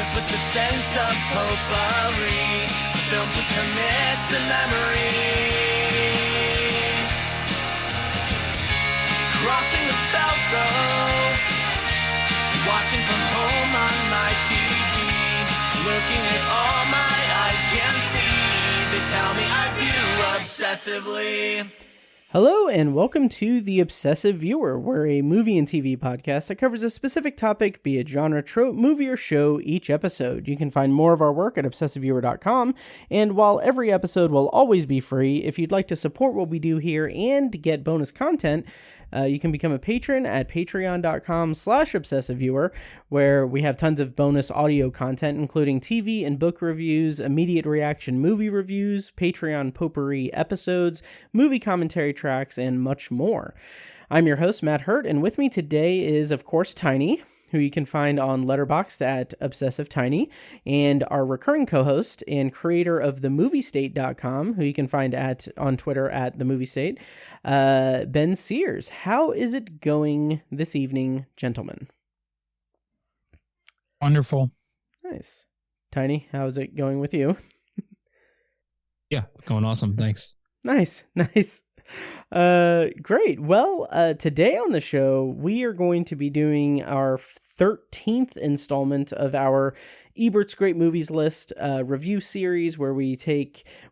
Films with the scent of potpourri, films we commit to memory. Crossing the felt ropes, watching from home on my TV, looking at all my eyes can see. They tell me I view obsessively. Hello and welcome to The Obsessive Viewer. We're a movie and TV podcast that covers a specific topic, be it genre, trope, movie, or show each episode. You can find more of our work at obsessiveviewer.com, and while every episode will always be free, if you'd like to support what we do here and get bonus content, you can become a patron at patreon.com/obsessiveviewer, where we have tons of bonus audio content, including TV and book reviews, immediate reaction movie reviews, Patreon potpourri episodes, movie commentary tracks, and much more. I'm your host, Matt Hurt, and with me today is, of course, Tiny, who you can find on Letterboxd at ObsessiveTiny, and our recurring co-host and creator of themoviestate.com, who you can find on Twitter at themoviestate, Ben Sears. How is it going this evening, gentlemen? Wonderful. Nice. Tiny, how's it going with you? Yeah, it's going awesome. Thanks. Nice. Great. Well, today on the show, we are going to be doing our 13th installment of our Ebert's Great Movies List review series, where we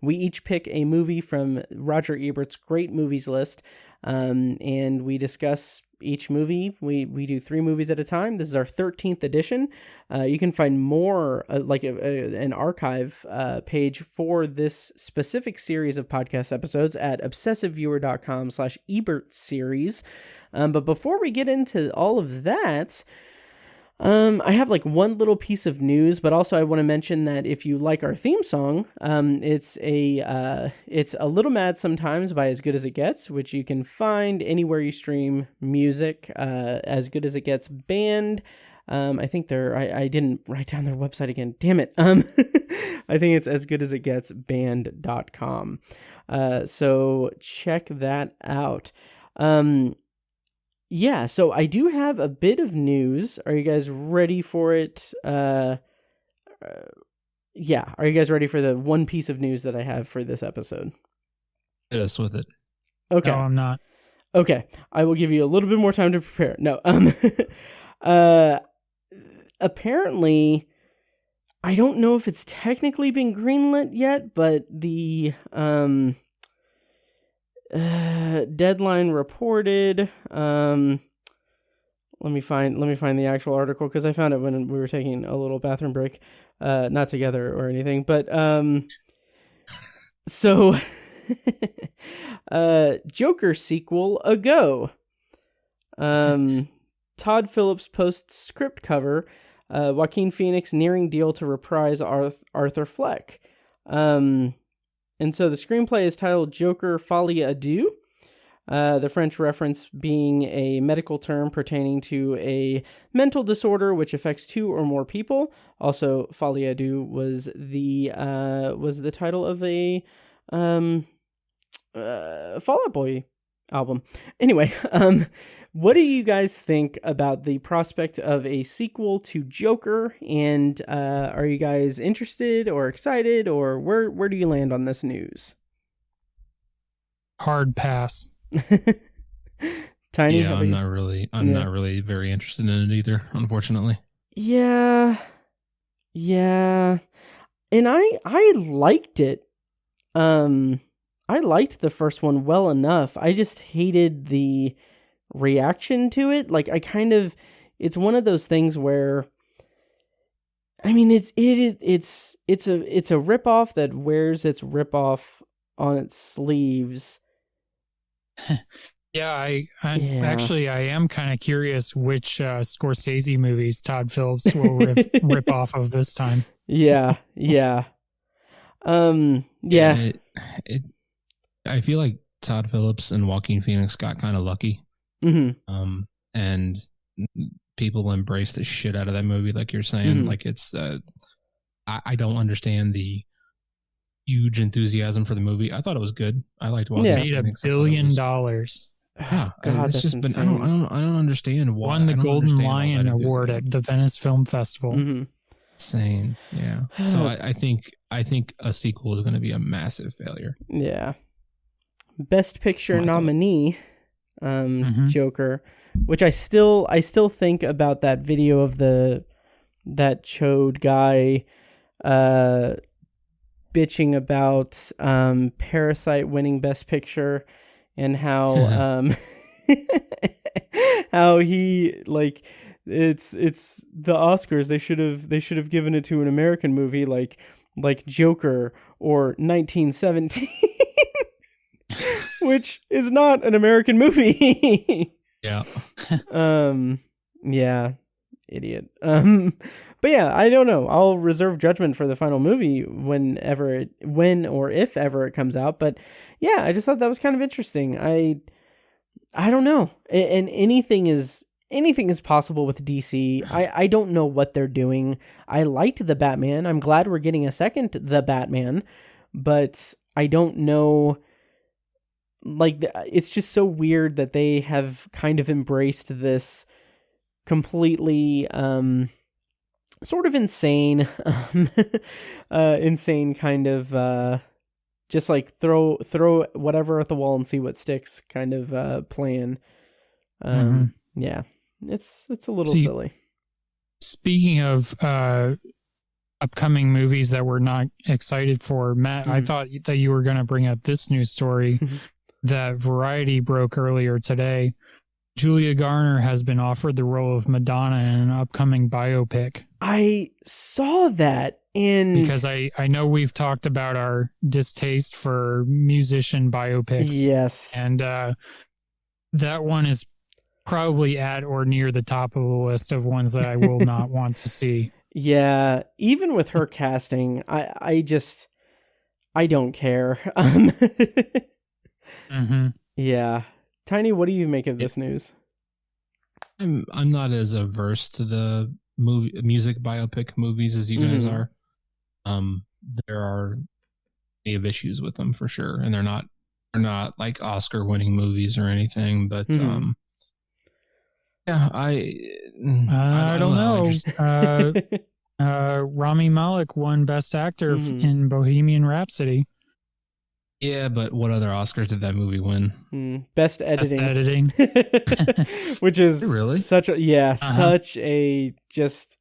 each pick a movie from Roger Ebert's Great Movies List, and we discuss each movie. We do 3 movies at a time. This is our 13th edition. You can find more, an archive page for this specific series of podcast episodes at obsessiveviewer.com/Ebert series. But before we get into all of that, I have one little piece of news, but also I want to mention that if you like our theme song, it's A Little Mad Sometimes by As Good As It Gets, which you can find anywhere you stream music. As Good As It Gets band. I think I didn't write down their website again. Damn it. I think it's asgoodasitgetsband.com. So check that out. Yeah, so I do have a bit of news. Are you guys ready for it? Are you guys ready for the one piece of news that I have for this episode? Hit us with it. Okay. No, I'm not. Okay, I will give you a little bit more time to prepare. No, apparently, I don't know if it's technically been greenlit yet, but the Deadline reported, let me find the actual article, because I found it when we were taking a little bathroom break, not together or anything, but so Joker sequel a go. Todd Phillips posts script cover, Joaquin Phoenix nearing deal to reprise Arthur Fleck. And so the screenplay is titled Joker Folie à Deux, the French reference being a medical term pertaining to a mental disorder which affects 2 or more people. Also, Folie à Deux was the title of a Fall Out Boy album. Anyway, what do you guys think about the prospect of a sequel to Joker? And are you guys interested or excited, or where do you land on this news? Hard pass. Tiny? Yeah, I'm not really very interested in it either, unfortunately. Yeah. And I liked it. I liked the first one well enough. I just hated the reaction to it. It's one of those things where, I mean, it's a ripoff that wears its ripoff on its sleeves. Yeah, I am kind of curious which Scorsese movies Todd Phillips will rip off of this time. Yeah. I feel like Todd Phillips and Joaquin Phoenix got kind of lucky. Mm-hmm. And people embrace the shit out of that movie, like you're saying. Mm-hmm. Like it's, I don't understand the huge enthusiasm for the movie. I thought it was good. I liked Joaquin Made Phoenix. $1 billion. Yeah, God, it's just been. I don't understand why. Won the Golden Lion Award at the Venice Film Festival. Mm-hmm. Insane. Yeah. So I think a sequel is going to be a massive failure. Yeah. Best Picture My thought. nominee, Joker, which I still think about that video of that chode guy bitching about Parasite winning Best Picture and how how he like it's the Oscars, they should have given it to an American movie like Joker or 1917. Which is not an American movie. Yeah. Yeah, idiot. But yeah, I don't know. I'll reserve judgment for the final movie when or if ever it comes out. But yeah, I just thought that was kind of interesting. I don't know. And anything is possible with DC. I don't know what they're doing. I liked the Batman. I'm glad we're getting a second The Batman, but I don't know. Like, it's just so weird that they have kind of embraced this completely sort of insane insane kind of just like throw whatever at the wall and see what sticks kind of plan. Yeah, it's a little silly. Speaking of upcoming movies that we're not excited for, Matt, I thought that you were going to bring up this news story that Variety broke earlier today. Julia Garner has been offered the role of Madonna in an upcoming biopic. I saw that, and because I know we've talked about our distaste for musician biopics. Yes. And that one is probably at or near the top of the list of ones that I will not want to see. Yeah, even with her casting, I don't care. Yeah. Tiny, what do you make of this news? I'm not as averse to the music biopic movies as you guys are. There are plenty of issues with them for sure, and they're not like Oscar winning movies or anything, but yeah, I don't know. Rami Malek won Best Actor in Bohemian Rhapsody. Yeah, but what other Oscars did that movie win? Best editing. Which is really such a such a just.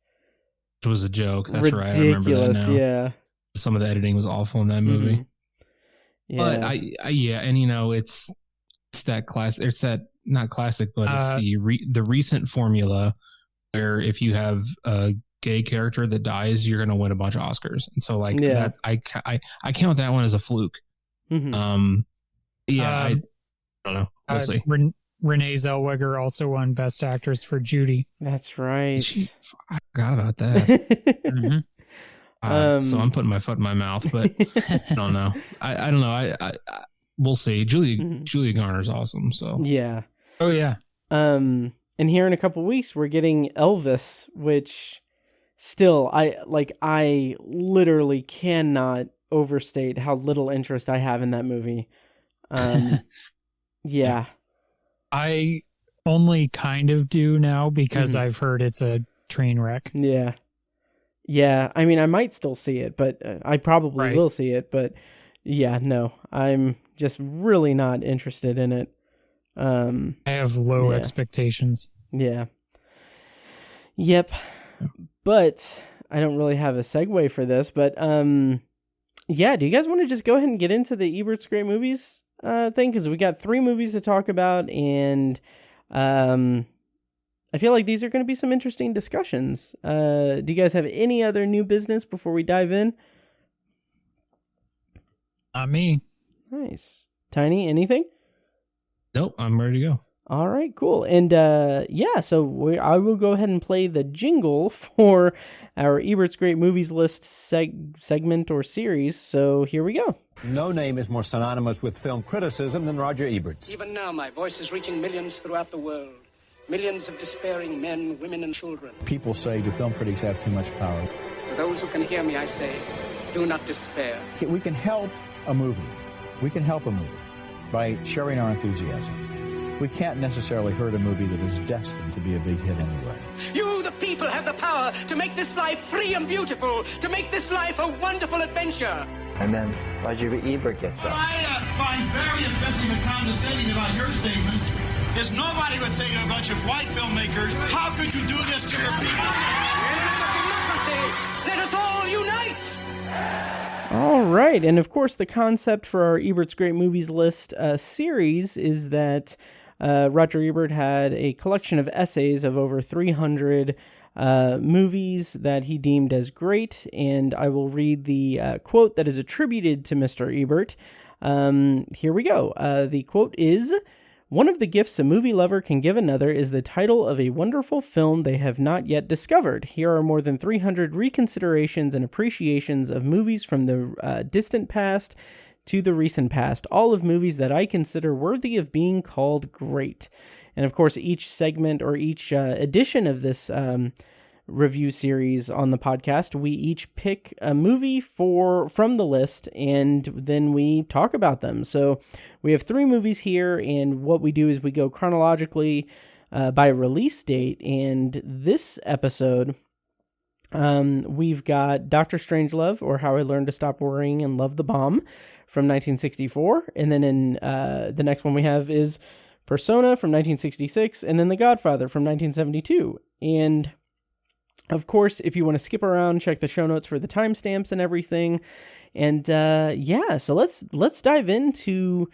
It was a joke. That's ridiculous, right. I remember that now. Yeah. Some of the editing was awful in that movie. Yeah. But and it's that class. It's that not classic, but it's the recent formula where if you have a gay character that dies, you're going to win a bunch of Oscars. And so that I count that one as a fluke. I don't know. We'll see. Renee Zellweger also won Best Actress for Judy. That's right. I forgot about that. So I'm putting my foot in my mouth, but I don't know. I don't know. I we'll see. Julia Garner's awesome. So yeah. Oh yeah. And here in a couple weeks we're getting Elvis, which still I literally cannot overstate how little interest I have in that movie. Yeah. I only kind of do now because I've heard it's a train wreck. Yeah. Yeah. I mean, I might still see it, but I probably will see it. But yeah, no, I'm just really not interested in it. I have low expectations. Yeah. Yep. But I don't really have a segue for this, but yeah, do you guys want to just go ahead and get into the Ebert's Great Movies thing? Because we got 3 movies to talk about, and I feel like these are going to be some interesting discussions. Do you guys have any other new business before we dive in? Not me. Nice. Tiny, anything? Nope, I'm ready to go. All right, cool. And so I will go ahead and play the jingle for our Ebert's Great Movies List segment or series. So here we go. No name is more synonymous with film criticism than Roger Ebert's. Even now, my voice is reaching millions throughout the world. Millions of despairing men, women, and children. People say, do film critics have too much power? For those who can hear me, I say, do not despair. We can help a movie. We can help a movie by sharing our enthusiasm. we can't necessarily hurt a movie that is destined to be a big hit anyway. You, the people, have the power to make this life free and beautiful, to make this life a wonderful adventure. And then Roger Ebert gets up. What I find very offensive and condescending about your statement is nobody would say to a bunch of white filmmakers, how could you do this to your people? Democracy, let us all unite! All right, and of course the concept for our Ebert's Great Movies List series is that Roger Ebert had a collection of essays of over 300 movies that he deemed as great, and I will read the quote that is attributed to Mr. Ebert. Here we go. The quote is, "One of the gifts a movie lover can give another is the title of a wonderful film they have not yet discovered. Here are more than 300 reconsiderations and appreciations of movies from the distant past to the recent past, all of movies that I consider worthy of being called great." And of course, each segment or each edition of this review series on the podcast, we each pick a movie from the list, and then we talk about them. So we have 3 movies here, and what we do is we go chronologically by release date. And this episode, we've got Dr. Strangelove, or How I Learned to Stop Worrying and Love the Bomb, from 1964. And then in the next one we have is Persona from 1966, and then The Godfather from 1972. And of course, if you want to skip around, check the show notes for the timestamps and everything. And so let's dive into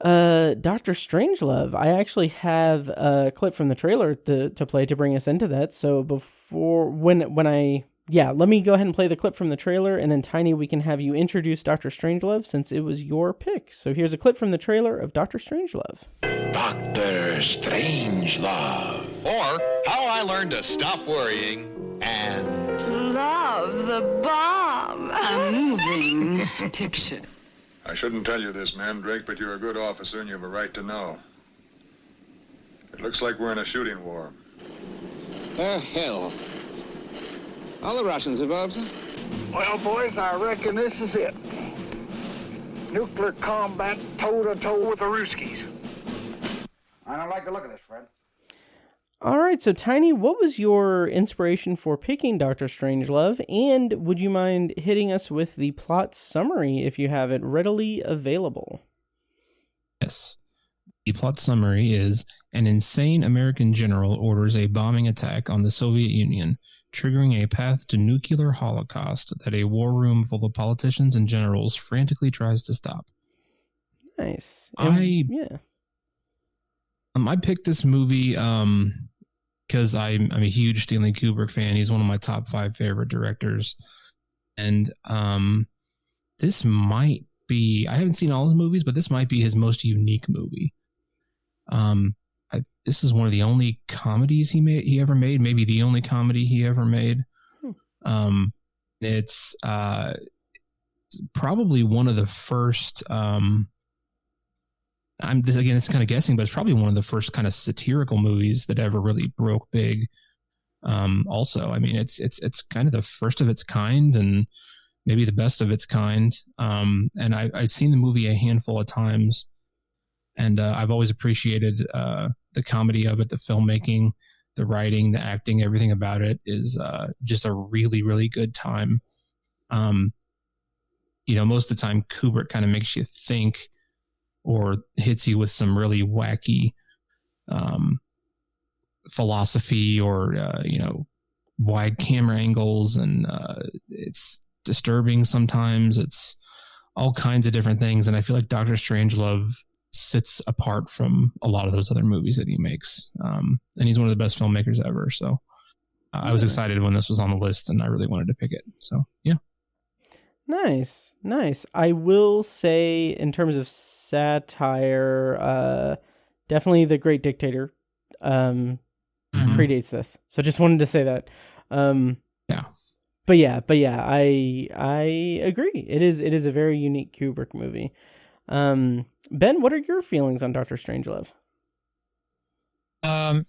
Dr. Strangelove. I actually have a clip from the trailer to play to bring us into that. So let me go ahead and play the clip from the trailer, and then Tiny, we can have you introduce Dr. Strangelove since it was your pick. So here's a clip from the trailer of Dr. Strangelove. Dr. Strangelove. Or How I Learned to Stop Worrying and Love the Bomb. A moving picture. I shouldn't tell you this, Mandrake, but you're a good officer and you have a right to know. It looks like we're in a shooting war. Hell. All the Russians involved, sir? Well, boys, I reckon this is it. Nuclear combat toe-to-toe with the Ruskies. I don't like the look of this, Fred. All right, so Tiny, what was your inspiration for picking Dr. Strangelove? And would you mind hitting us with the plot summary if you have it readily available? Yes. The plot summary is an insane American general orders a bombing attack on the Soviet Union, triggering a path to nuclear holocaust that a war room full of politicians and generals frantically tries to stop. Nice. I picked this movie because I'm a huge Stanley Kubrick fan. He's one of my top 5 favorite directors. And this might be, I haven't seen all his movies, but this might be his most unique movie. This is one of the only comedies he ever made, maybe the only comedy he ever made. It's probably one of the first. This is kind of guessing, but it's probably one of the first kind of satirical movies that ever really broke big. Also, I mean, it's kind of the first of its kind, and maybe the best of its kind. And I've seen the movie a handful of times, and I've always appreciated the comedy of it, the filmmaking, the writing, the acting, everything about it is just a really, really good time. Most of the time Kubrick kind of makes you think or hits you with some really wacky philosophy or, wide camera angles, and it's disturbing sometimes. It's all kinds of different things. And I feel like Dr. Strangelove sits apart from a lot of those other movies that he makes. And he's one of the best filmmakers ever. So I was excited when this was on the list, and I really wanted to pick it. So, yeah. Nice. I will say, in terms of satire, definitely The Great Dictator predates this. So just wanted to say that. Yeah. But yeah, I agree. It is a very unique Kubrick movie. Ben, what are your feelings on Dr. Strangelove?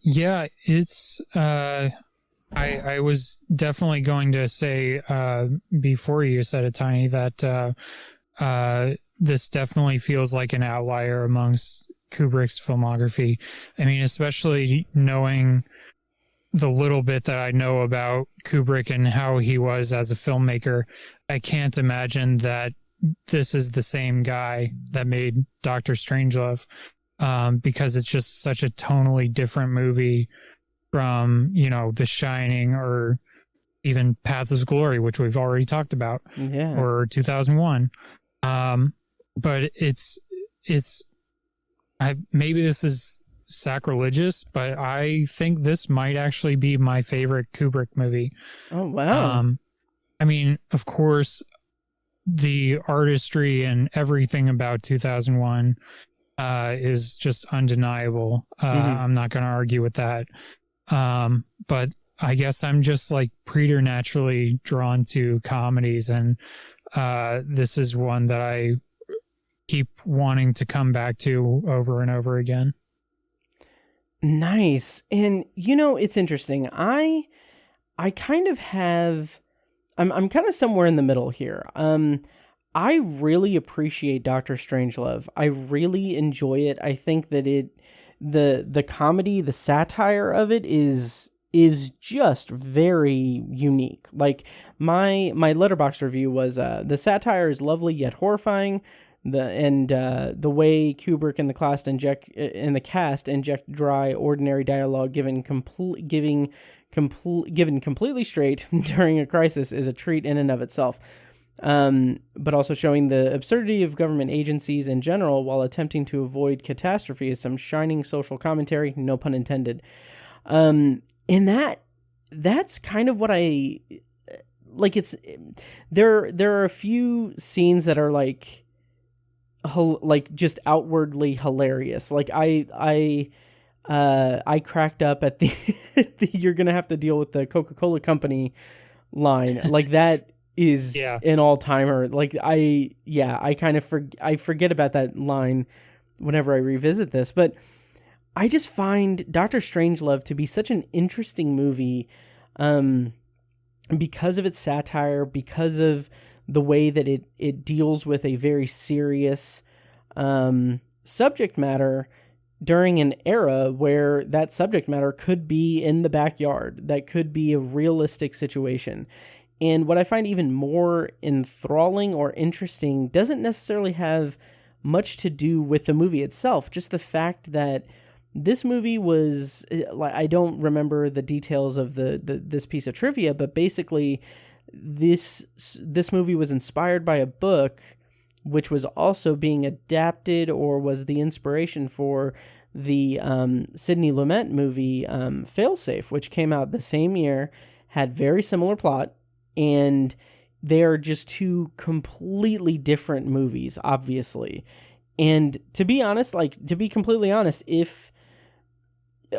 Yeah, it's I was definitely going to say before you said it, Tiny, that this definitely feels like an outlier amongst Kubrick's filmography. I mean, especially knowing the little bit that I know about Kubrick and how he was as a filmmaker, I can't imagine that this is the same guy that made Dr. Strangelove, because it's just such a tonally different movie from, The Shining or even Paths of Glory, which we've already talked about, or 2001. But maybe this is sacrilegious, but I think this might actually be my favorite Kubrick movie. Oh, wow. I mean, of course, the artistry and everything about 2001 is just undeniable. I'm not going to argue with that. But I guess I'm just like preternaturally drawn to comedies, and this is one that I keep wanting to come back to over and over again. Nice. And it's interesting. I kind of have, I'm kind of somewhere in the middle here. I really appreciate Dr. Strangelove. I really enjoy it. I think that the comedy, the satire of it is just very unique. Like my Letterboxd review was, the satire is lovely yet horrifying. The way Kubrick and the cast inject dry, ordinary dialogue given completely straight during a crisis is a treat in and of itself. But also showing the absurdity of government agencies in general while attempting to avoid catastrophe is some shining social commentary, no pun intended. And that's kind of what I like. There are a few scenes that are like just outwardly hilarious. Like I cracked up at the you're gonna have to deal with the Coca-Cola company line. Like that is an all-timer. Like I kind of forget about that line whenever I revisit this, but I just find Dr. Strangelove to be such an interesting movie because of its satire, because of the way that it deals with a very serious subject matter during an era where that subject matter could be in the backyard, that could be a realistic situation. And what I find even more enthralling or interesting doesn't necessarily have much to do with the movie itself, just the fact that this movie was, I don't remember the details of this piece of trivia, but basically this movie was inspired by a book which was also being adapted or was the inspiration for the Sidney Lumet movie Failsafe, which came out the same year, had very similar plot, and they are just two completely different movies, obviously. And to be completely honest,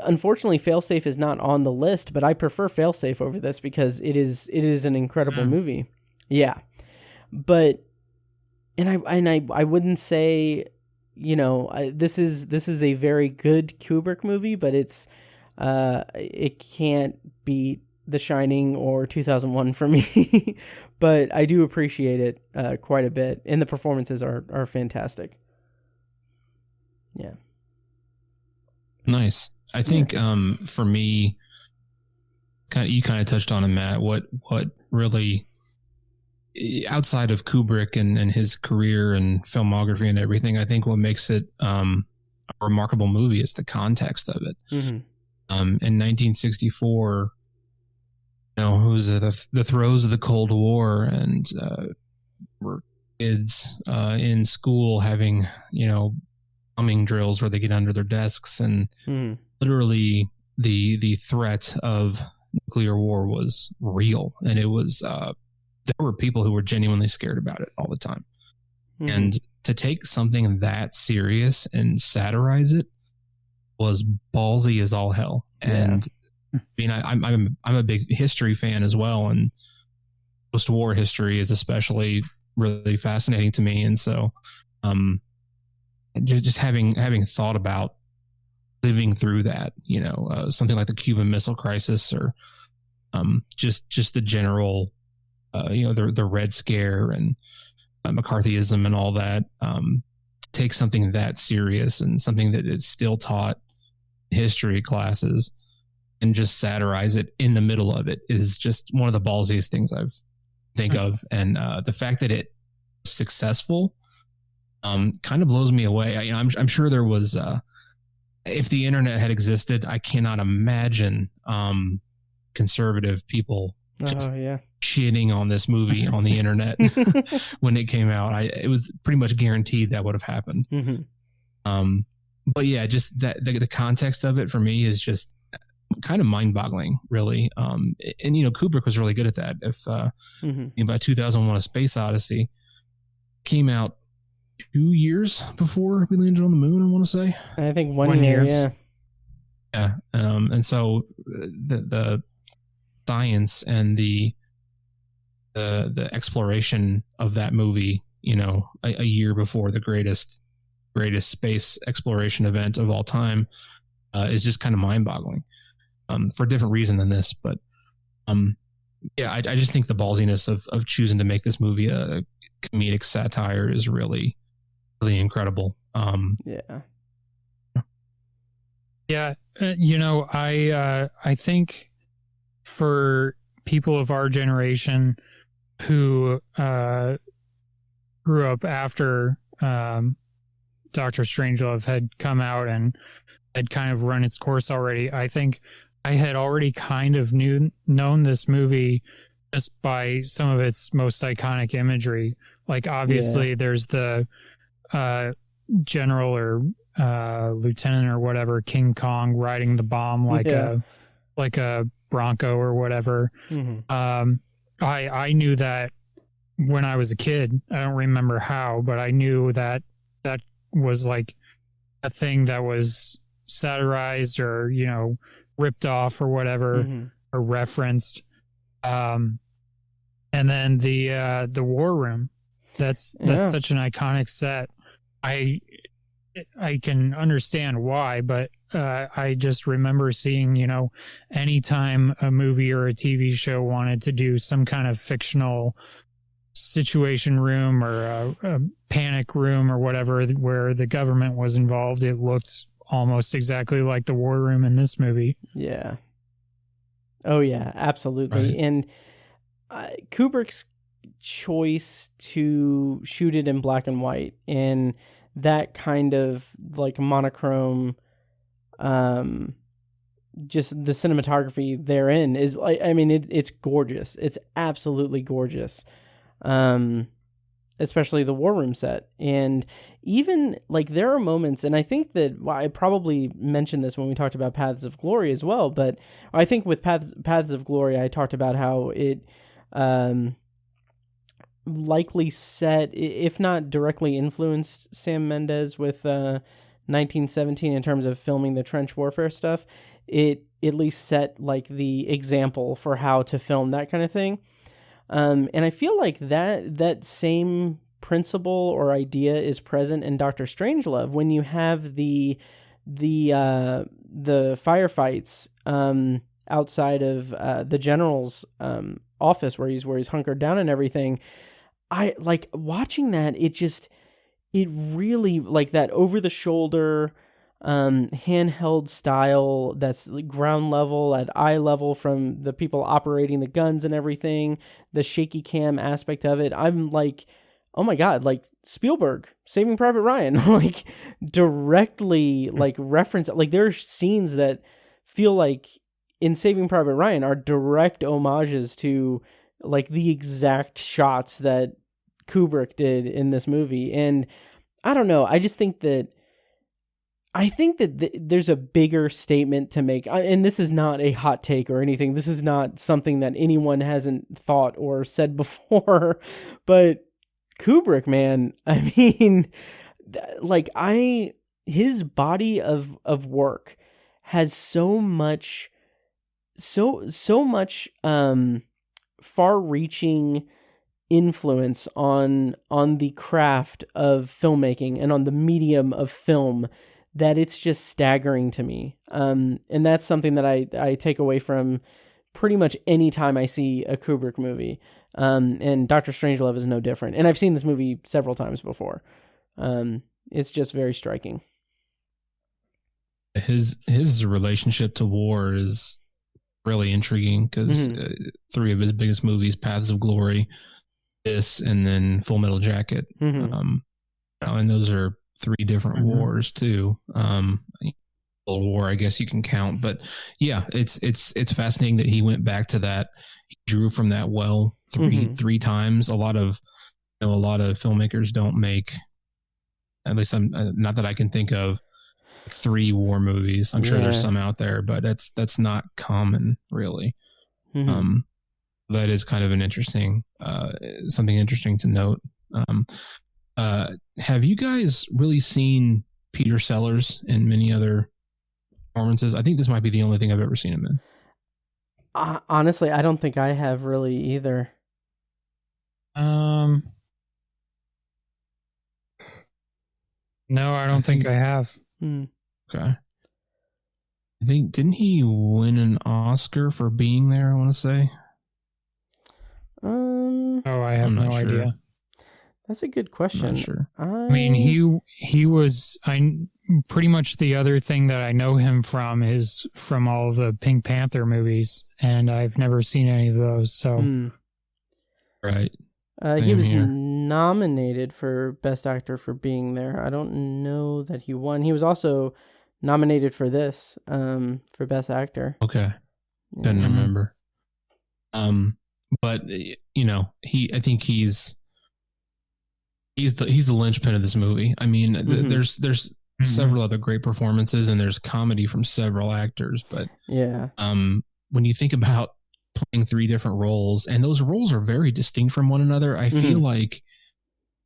unfortunately Failsafe is not on the list, but I prefer Failsafe over this because it is an incredible movie. Yeah. But I wouldn't say, this is a very good Kubrick movie, but it can't beat The Shining or 2001 for me. But I do appreciate it quite a bit, and the performances are fantastic. Yeah. Nice. I think for me, you kind of touched on it, Matt. What really, outside of Kubrick and his career and filmography and everything, I think what makes it a remarkable movie is the context of it. Mm-hmm. In 1964, it was the throes of the Cold War, and were kids in school having bombing drills where they get under their desks, and literally the threat of nuclear war was real, and it was there were people who were genuinely scared about it all the time. And to take something that serious and satirize it was ballsy as all hell. And I mean, I'm a big history fan as well, and post-war history is especially really fascinating to me. And so just having thought about living through that, something like the Cuban Missile Crisis, or just the general the Red Scare and McCarthyism and all that, take something that serious and something that is still taught in history classes and just satirize it in the middle of it is just one of the ballsiest things I've think of. And the fact that it was successful kind of blows me away. I'm sure there was, if the internet had existed, I cannot imagine conservative people just shitting on this movie on the internet when it came out. It was pretty much guaranteed that would have happened. Mm-hmm. But yeah, just that the context of it for me is just kind of mind-boggling, really. And Kubrick was really good at that. If by 2001: A Space Odyssey came out 2 years before we landed on the moon, I want to say. I think 1 year. Yeah. And so the science and the exploration of that movie, a year before the greatest space exploration event of all time, is just kind of mind-boggling. For a different reason than this, but I just think the ballsiness of choosing to make this movie a comedic satire is really, really incredible. I think for people of our generation who grew up after Dr. Strangelove had come out and had kind of run its course already, I think I had already kind of known this movie just by some of its most iconic imagery. Like, obviously, there's the general or lieutenant or whatever, King Kong riding the bomb like a Bronco or whatever. Mm-hmm. I knew that when I was a kid. I don't remember how, but I knew that was like a thing that was satirized or ripped off or whatever, or referenced. And then the War Room, that's such an iconic set. I can understand why, but I just remember seeing, anytime a movie or a TV show wanted to do some kind of fictional situation room or a panic room or whatever where the government was involved, it looked almost exactly like the War Room in this movie. Yeah. Oh yeah, absolutely. Right. And Kubrick's choice to shoot it in black and white and that kind of like monochrome, just the cinematography therein is like, it's gorgeous. It's absolutely gorgeous. Especially the War Room set. And even like there are moments, and I think that I probably mentioned this when we talked about Paths of Glory as well, but I think with Paths of Glory, I talked about how it likely set, if not directly influenced Sam Mendes with 1917 in terms of filming the trench warfare stuff. It at least set like the example for how to film that kind of thing. And I feel like that same principle or idea is present in Dr. Strangelove when you have the firefights outside of the general's office where he's hunkered down and everything. I like watching that. It really like that over the shoulder handheld style that's ground level at eye level from the people operating the guns and everything, the shaky cam aspect of it. I'm like, oh my God, like Spielberg, Saving Private Ryan, like directly like reference, like there are scenes that feel like in Saving Private Ryan are direct homages to like the exact shots that Kubrick did in this movie. And I don't know, I think that there's a bigger statement to make. And this is not a hot take or anything. This is not something that anyone hasn't thought or said before. But Kubrick, man, I mean, like his body of work has so much far-reaching influence on the craft of filmmaking and on the medium of film that it's just staggering to me. And that's something that I take away from pretty much any time I see a Kubrick movie. And Dr. Strangelove is no different. And I've seen this movie several times before. It's just very striking. His relationship to war is really intriguing because three of his biggest movies, Paths of Glory, this, and then Full Metal Jacket. And those are three different wars too. World War, I guess you can count, but yeah, it's fascinating that he went back to that. He drew from that well three times. A lot of filmmakers don't make, at least I'm not that I can think of, 3 war movies. I'm sure there's some out there, but that's not common really. That is kind of an interesting something interesting to note. Have you guys really seen Peter Sellers in many other performances? I think this might be the only thing I've ever seen him in. Honestly, I don't think I have really either. No, I don't think I have. Okay. I think, didn't he win an Oscar for being there, I want to say? I have no idea. That's a good question. I'm not sure. I mean, he was, pretty much the other thing that I know him from is from all of the Pink Panther movies, and I've never seen any of those, so. Right. He was nominated for Best Actor for being there. I don't know that he won. He was also nominated for this, for Best Actor. Okay. Didn't remember. But I think he's the linchpin of this movie. I mean, there's several other great performances, and there's comedy from several actors, but when you think about playing 3 different roles, and those roles are very distinct from one another, I feel like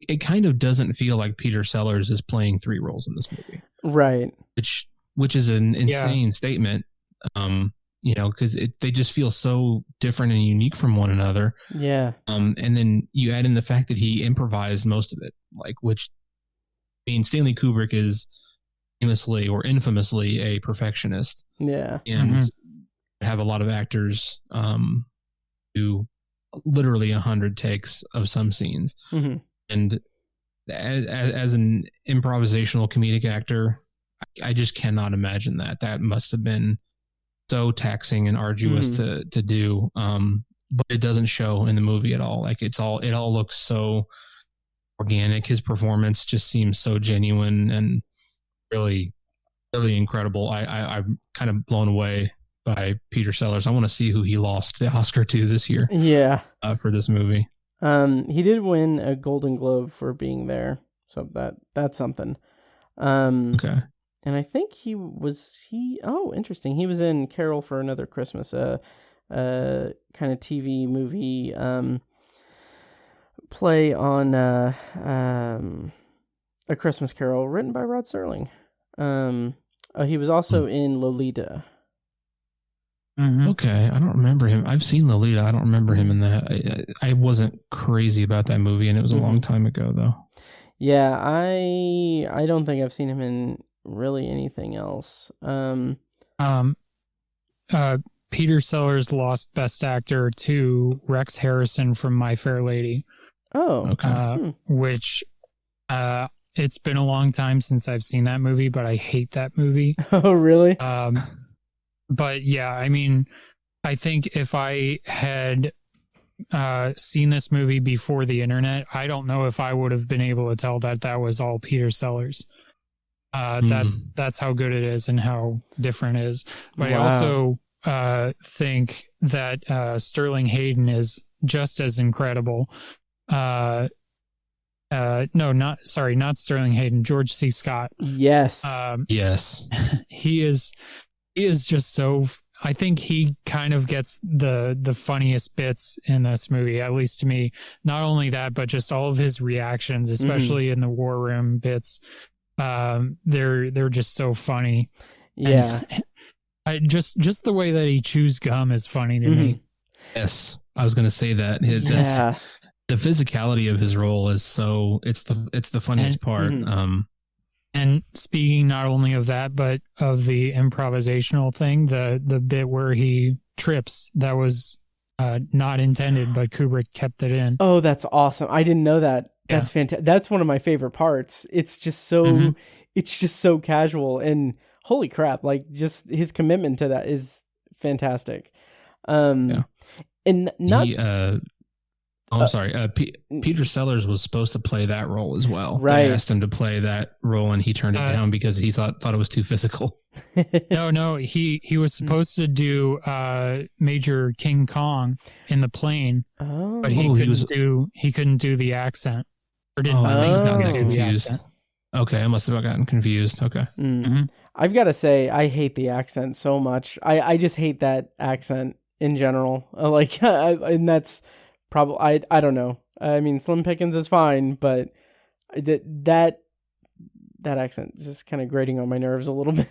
it kind of doesn't feel like Peter Sellers is playing 3 roles in this movie, right? Which is an insane statement, because they just feel so different and unique from one another. And then you add in the fact that he improvised most of it, Stanley Kubrick is famously or infamously a perfectionist. And have a lot of actors do literally 100 takes of some scenes. And as an improvisational comedic actor, I just cannot imagine that must have been so taxing and arduous to do. But it doesn't show in the movie at all. It all looks so organic. His performance just seems so genuine and really, really incredible. I'm kind of blown away by Peter Sellers. I want to see who he lost the Oscar to this year. For this movie. He did win a Golden Globe for being there, so that's something. Okay. And I think interesting. He was in Carol for Another Christmas, a kind of TV movie play on A Christmas Carol, written by Rod Serling. He was also in Lolita. Okay, I don't remember him. I've seen Lolita. I don't remember him in that. I wasn't crazy about that movie, and it was a long time ago, though. Yeah, I don't think I've seen him in really anything else. Peter Sellers lost Best Actor to Rex Harrison from My Fair Lady. Oh, okay. Which it's been a long time since I've seen that movie, but I hate that movie. Oh, really? But yeah, I mean, I think if I had seen this movie before the internet, I don't know if I would have been able to tell that was all Peter Sellers. That's how good it is and how different it is. But I also think that Sterling Hayden is just as incredible. Not Sterling Hayden, George C. Scott. Yes. Yes. He is just so. I think he kind of gets the funniest bits in this movie, at least to me. Not only that, but just all of his reactions, especially in the war room bits. They're just so funny. Yeah. And just the way that he chews gum is funny to me. Yes, I was going to say that. The physicality of his role is it's the funniest part. And speaking not only of that, but of the improvisational thing, the bit where he trips, that was not intended, but Kubrick kept it in. Oh, that's awesome. I didn't know that. That's fantastic. That's one of my favorite parts. It's just so it's just so casual, and holy crap, like just his commitment to that is fantastic. And not I'm sorry. Peter Sellers was supposed to play that role as well. Right. They asked him to play that role, and he turned it down because he thought it was too physical. No. He was supposed to do Major King Kong in the plane, but he couldn't do the accent. Or didn't I must have gotten do confused. the accent. Okay, I must have gotten confused. Okay. I've got to say, I hate the accent so much. I just hate that accent in general. And that's probably I don't know. I mean, Slim Pickens is fine, but that accent is just kind of grating on my nerves a little bit.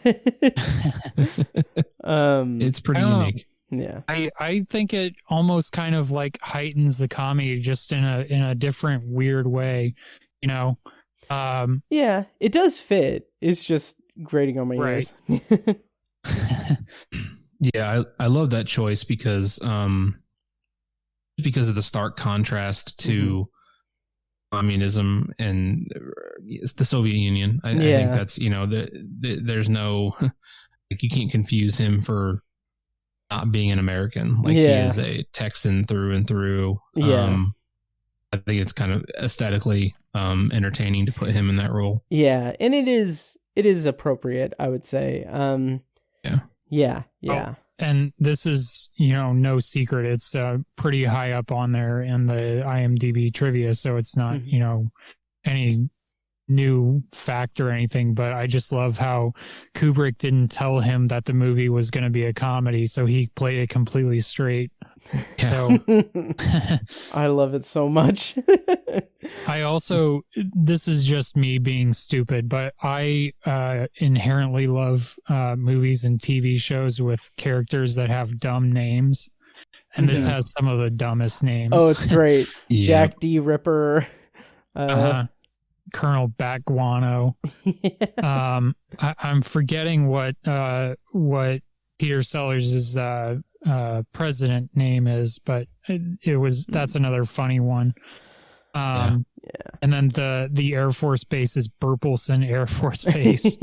It's pretty unique. Yeah. I think it almost kind of like heightens the comedy just in a different weird way, you know. Yeah, it does fit. It's just grating on my ears. Yeah, I love that choice because of the stark contrast to communism and the Soviet Union. I think that's, you know, there's no, like, you can't confuse him for not being an American. Like, he is a Texan through and through. I think it's kind of aesthetically entertaining to put him in that role. Yeah, and it is appropriate, I would say. Yeah. Oh, and this is, you know, no secret. It's pretty high up on there in the IMDb trivia, so it's not, you know, any new fact or anything, but I just love how Kubrick didn't tell him that the movie was going to be a comedy, so he played it completely straight. So I love it so much. I also, this is just me being stupid, but I inherently love movies and TV shows with characters that have dumb names, and this has some of the dumbest names. Oh, it's great. Jack D. Ripper. Colonel Backguano. I'm forgetting what Peter Sellers' president name is, but that's another funny one. And then the Air Force Base is Burpelson Air Force Base.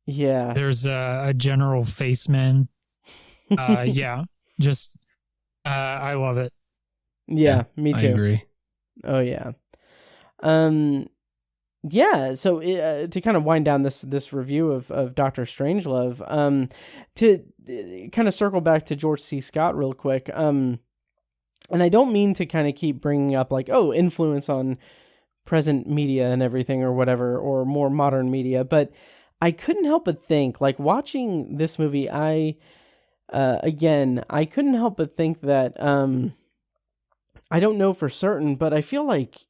Yeah. There's a General Faceman. Just I love it. Yeah, me too. I agree. Oh yeah. So to kind of wind down this review of Dr. Strangelove, to kind of circle back to George C. Scott real quick, and I don't mean to kind of keep bringing up like, oh, influence on present media and everything or whatever, or more modern media, but I couldn't help but think, like, watching this movie, I couldn't help but think that, I don't know for certain, but I feel like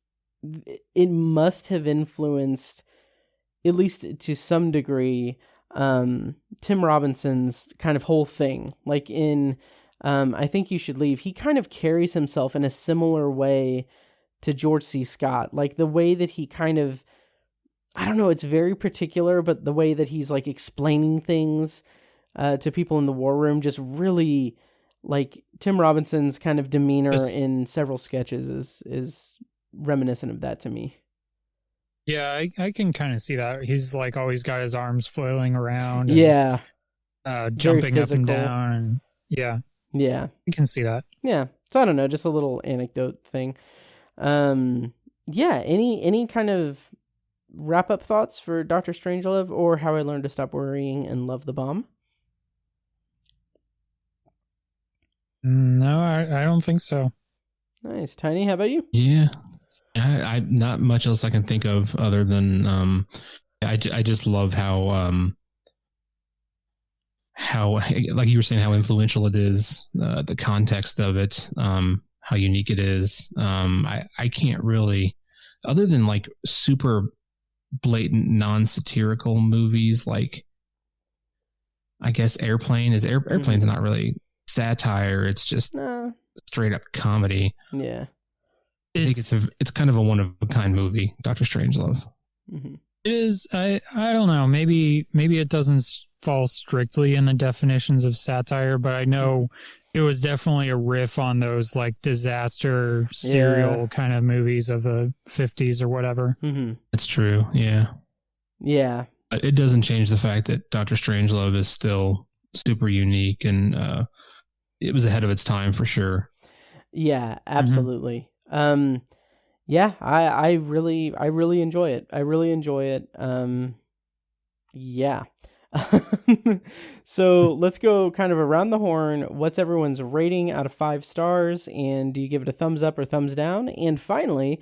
it must have influenced, at least to some degree, Tim Robinson's kind of whole thing. Like in I Think You Should Leave, he kind of carries himself in a similar way to George C. Scott. Like the way that he kind of, I don't know, it's very particular, but the way that he's like explaining things to people in the war room, just really, like, Tim Robinson's kind of demeanor in several sketches is reminiscent of that to me. Yeah, I can kind of see that. He's like always got his arms flailing around. And, jumping up and down. And, yeah. You can see that. Yeah. So I don't know, just a little anecdote thing. Any kind of wrap up thoughts for Dr. Strangelove or How I Learned to Stop Worrying and Love the Bomb? No, I don't think so. Nice. Tiny, how about you? Yeah. I not much else I can think of other than I just love how like you were saying, how influential it is, the context of it, how unique it is. I can't really, other than like super blatant non-satirical movies, like I guess Airplane's not really satire, it's just straight up comedy. Yeah. I think it's kind of a one of a kind movie, Dr. Strangelove. Mm-hmm. It is. I don't know. Maybe it doesn't fall strictly in the definitions of satire, but I know it was definitely a riff on those like disaster serial kind of movies of the 50s or whatever. Mm-hmm. That's true. Yeah. Yeah. But it doesn't change the fact that Dr. Strangelove is still super unique, and it was ahead of its time for sure. Yeah, absolutely. Yeah, I really enjoy it. I really enjoy it. Yeah. So let's go kind of around the horn. What's everyone's rating out of 5 stars? And do you give it a thumbs up or thumbs down? And finally,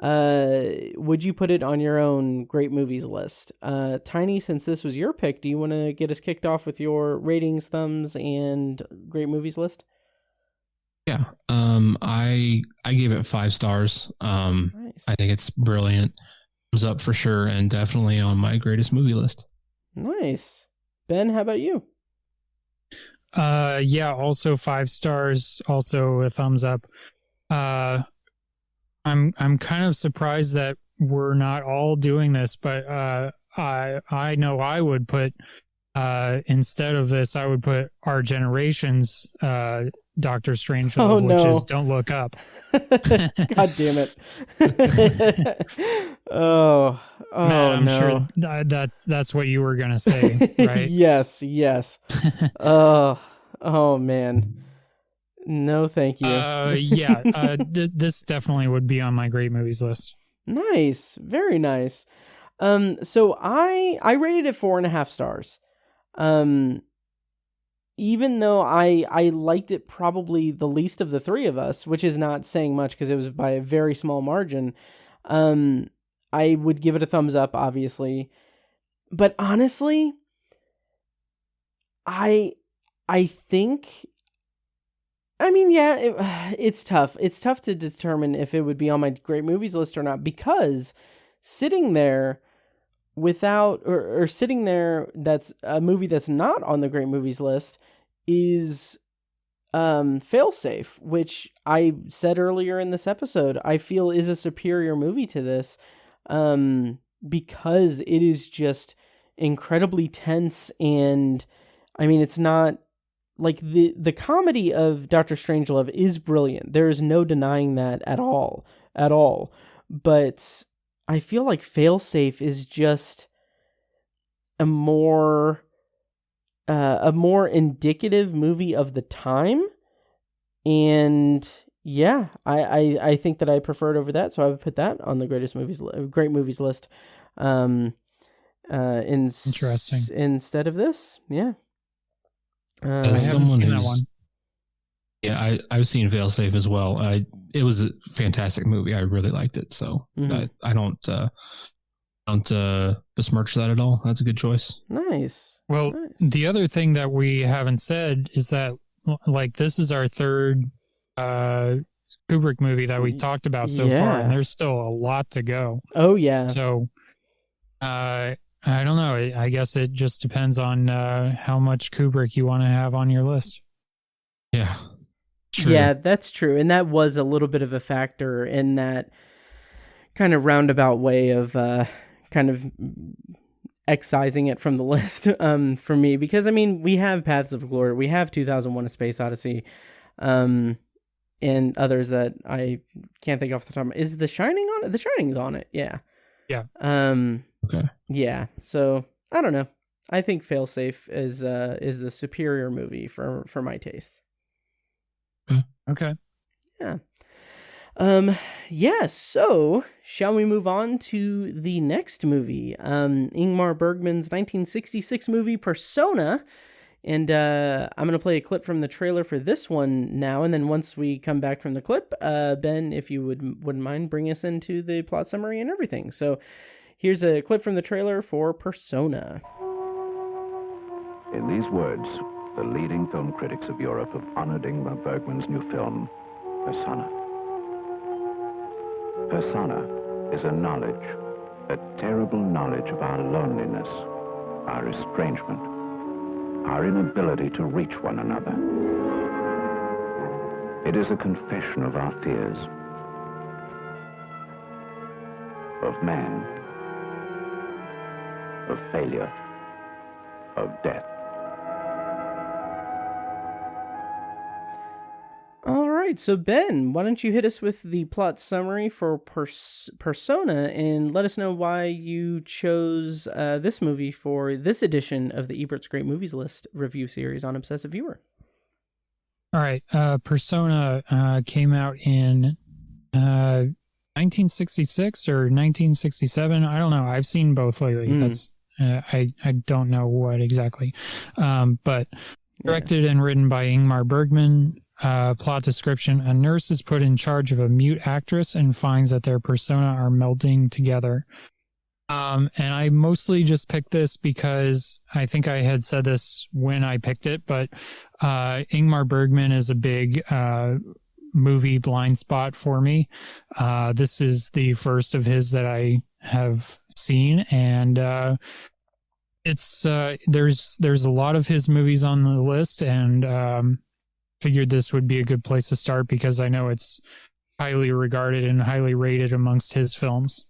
would you put it on your own great movies list? Tiny, since this was your pick, do you want to get us kicked off with your ratings, thumbs, and great movies list? Yeah. I gave it 5 stars. Nice. I think it's brilliant. Thumbs up for sure, and definitely on my greatest movie list. Nice. Ben, how about you? Yeah, also 5 stars, also a thumbs up. I'm kind of surprised that we're not all doing this, but I know I would put instead of this, I would put our generation's Doctor Strangelove, which is Don't Look Up. God damn it. Oh, Matt, I'm no. sure that's what you were going to say, right? Yes. Oh, man. No, thank you. Yeah, this definitely would be on my great movies list. Nice. Very nice. So I rated it 4.5 stars. Even though I liked it probably the least of the three of us, which is not saying much because it was by a very small margin, I would give it a thumbs up, obviously. But honestly, I think, I mean, yeah, it's tough. It's tough to determine if it would be on my great movies list or not, because sitting there without, or sitting there, that's a movie that's not on the great movies list is Failsafe, which I said earlier in this episode, I feel is a superior movie to this, because it is just incredibly tense. And I mean, it's not like the comedy of Doctor Strangelove is brilliant. There is no denying that at all. But I feel like Failsafe is just a more indicative movie of the time. And yeah, I think that I prefer it over that, so I would put that on the great movies list. Interesting. Instead of this, yeah. I haven't seen that one. Yeah, I've seen Failsafe as well. It was a fantastic movie. I really liked it. So I don't besmirch that at all. That's a good choice. Nice. Well, the other thing that we haven't said is that, like, this is our third Kubrick movie that we talked about so far, and there's still a lot to go. Oh yeah. So, I don't know. I guess it just depends on how much Kubrick you want to have on your list. Yeah. True. Yeah, that's true. And that was a little bit of a factor in that kind of roundabout way of kind of excising it from the list for me. Because, I mean, we have Paths of Glory, we have 2001: A Space Odyssey, and others that I can't think off the top. Is The Shining on it? The Shining's on it, yeah. Yeah. Okay. Yeah, so, I don't know. I think Failsafe is the superior movie for my taste. Okay. Yeah. Yeah, so shall we move on to the next movie? Ingmar Bergman's 1966 movie Persona. And I'm going to play a clip from the trailer for this one now, and then once we come back from the clip, Ben, if you wouldn't mind, bring us into the plot summary and everything. So here's a clip from the trailer for Persona. In these words, the leading film critics of Europe have honored Ingmar Bergman's new film, Persona. Persona is a knowledge, a terrible knowledge of our loneliness, our estrangement, our inability to reach one another. It is a confession of our fears, of man, of failure, of death. right, so Ben, why don't you hit us with the plot summary for Persona and let us know why you chose this movie for this edition of the Ebert's Great Movies List review series on Obsessive Viewer. All right, Persona came out in 1966 or 1967. I don't know. I've seen both lately. That's I don't know what exactly. But directed and written by Ingmar Bergman. Plot description: a nurse is put in charge of a mute actress and finds that their persona are melding together. And I mostly just picked this because I think I had said this when I picked it, but Ingmar Bergman is a big movie blind spot for me. This is the first of his that I have seen, and it's there's a lot of his movies on the list, and figured this would be a good place to start because I know it's highly regarded and highly rated amongst his films.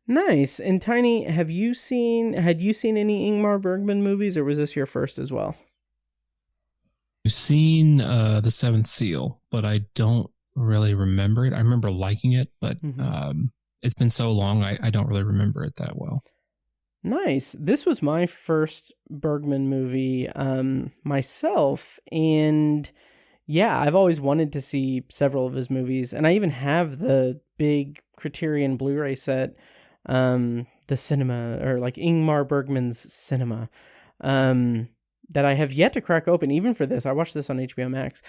Nice. And Tiny, had you seen any Ingmar Bergman movies, or was this your first as well? I've seen The Seventh Seal, but I don't really remember it. I remember liking it, but it's been so long, I don't really remember it that well. Nice. This was my first Bergman movie myself, and yeah, I've always wanted to see several of his movies, and I even have the big Criterion Blu-ray set, the cinema, or like Ingmar Bergman's cinema, that I have yet to crack open, even for this. I watched this on HBO Max.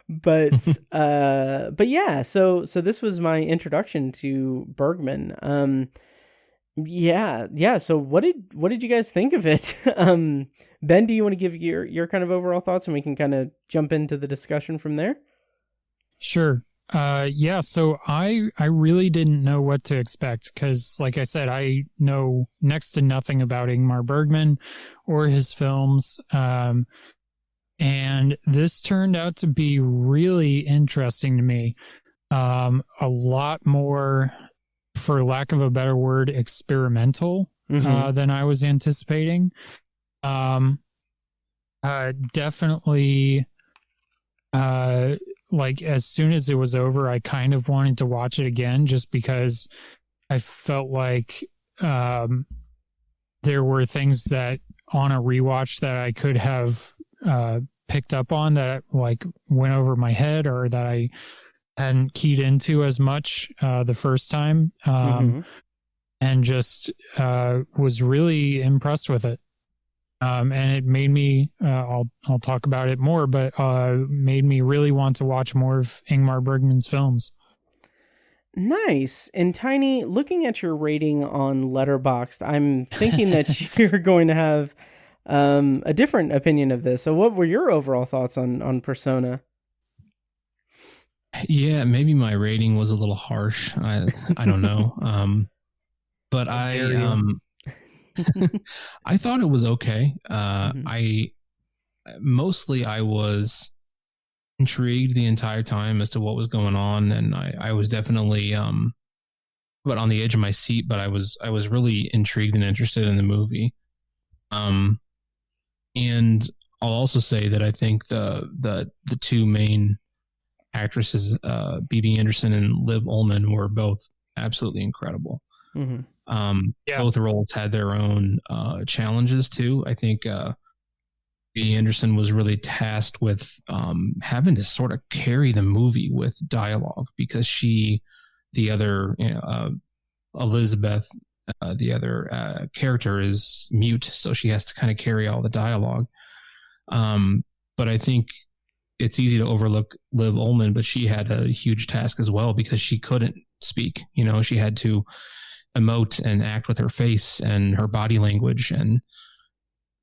but yeah, so this was my introduction to Bergman. Yeah. So what did you guys think of it? Ben, do you want to give your kind of overall thoughts, and we can kind of jump into the discussion from there? Sure. Yeah, so I really didn't know what to expect because, like I said, I know next to nothing about Ingmar Bergman or his films. And this turned out to be really interesting to me. A lot more, for lack of a better word, experimental than I was anticipating. Definitely, like as soon as it was over, I kind of wanted to watch it again just because I felt like there were things that on a rewatch that I could have picked up on that like went over my head or that I hadn't keyed into as much the first time, and just was really impressed with it. And it made me, I'll talk about it more, but made me really want to watch more of Ingmar Bergman's films. Nice. And Tiny, looking at your rating on Letterboxd, I'm thinking that you're going to have a different opinion of this. So what were your overall thoughts on Persona? Yeah, maybe my rating was a little harsh. I don't know. But I thought it was okay. I was intrigued the entire time as to what was going on, and I was definitely but on the edge of my seat, but I was really intrigued and interested in the movie. And I'll also say that I think the two main actresses, B.B. Anderson and Liv Ullmann, were both absolutely incredible. Both roles had their own challenges too. I think B. Anderson was really tasked with having to sort of carry the movie with dialogue because the other Elizabeth, the other character, is mute, so she has to kind of carry all the dialogue. But I think it's easy to overlook Liv Ullmann, but she had a huge task as well because she couldn't speak. She had to emote and act with her face and her body language, and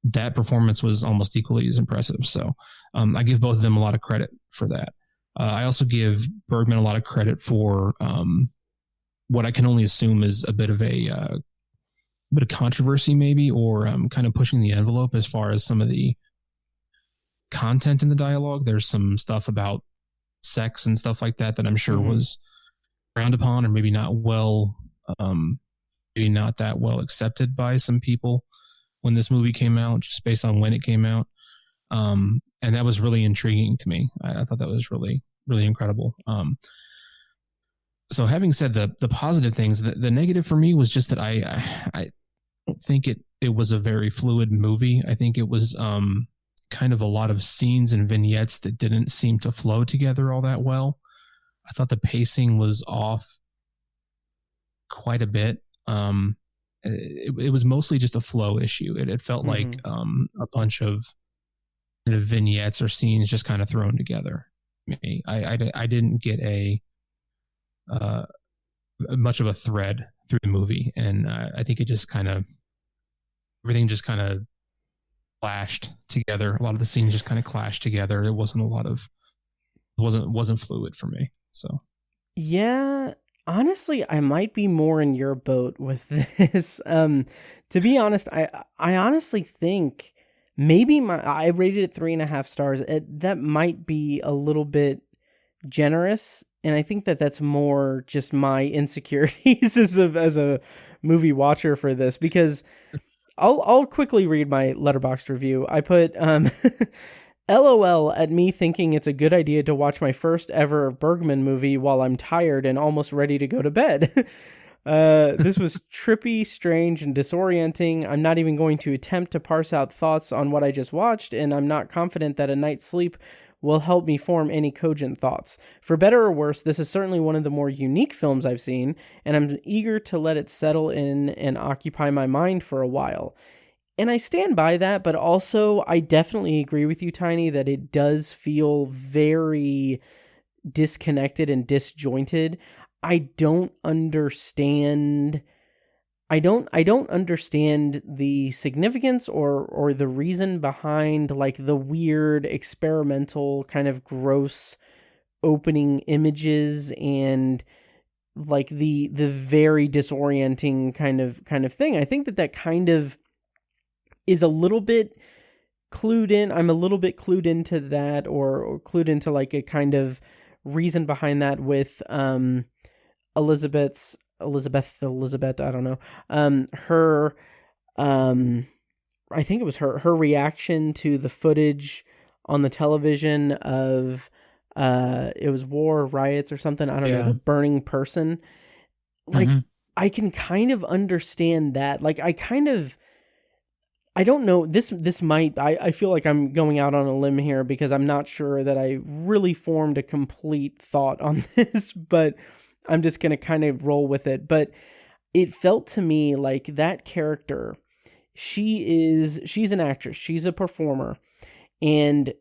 that performance was almost equally as impressive. So I give both of them a lot of credit for that. I also give Bergman a lot of credit for what I can only assume is a bit of controversy maybe, or kind of pushing the envelope as far as some of the content in the dialogue. There's some stuff about sex and stuff like that I'm sure was frowned upon, or maybe not that well accepted by some people when this movie came out, just based on when it came out. that was really intriguing to me. I thought that was really, really incredible. So having said the positive things, the negative for me was just that I don't think it was a very fluid movie. I think it was kind of a lot of scenes and vignettes that didn't seem to flow together all that well. I thought the pacing was off quite a bit. It was mostly just a flow issue. It felt like a bunch of vignettes or scenes just kind of thrown together. I didn't get much of a thread through the movie, and I think it just everything just kind of clashed together. A lot of the scenes just kind of clashed together. It wasn't fluid for me. So yeah, honestly, I might be more in your boat with this. To be honest, I honestly think maybe I rated it 3.5 stars. That might be a little bit generous, and I think that's more just my insecurities as a movie watcher for this, because I'll quickly read my Letterboxd review. I put LOL at me thinking it's a good idea to watch my first ever Bergman movie while I'm tired and almost ready to go to bed. This was trippy, strange, and disorienting. I'm not even going to attempt to parse out thoughts on what I just watched, and I'm not confident that a night's sleep will help me form any cogent thoughts. For better or worse, this is certainly one of the more unique films I've seen, and I'm eager to let it settle in and occupy my mind for a while. And I stand by that, but also I definitely agree with you, Tiny, that it does feel very disconnected and disjointed. I don't understand the significance or the reason behind like the weird experimental kind of gross opening images and like the very disorienting kind of thing. I think that kind of is a little bit clued in. I'm a little bit clued into that, or clued into like a kind of reason behind that with Elizabeth, I don't know. Her I think it was her reaction to the footage on the television of it was war riots or something, I don't know, the burning person. Like I can kind of understand that. Like I don't know, this might, I feel like I'm going out on a limb here because I'm not sure that I really formed a complete thought on this, but I'm just going to kind of roll with it. But it felt to me like that character, she's an actress, she's a performer, and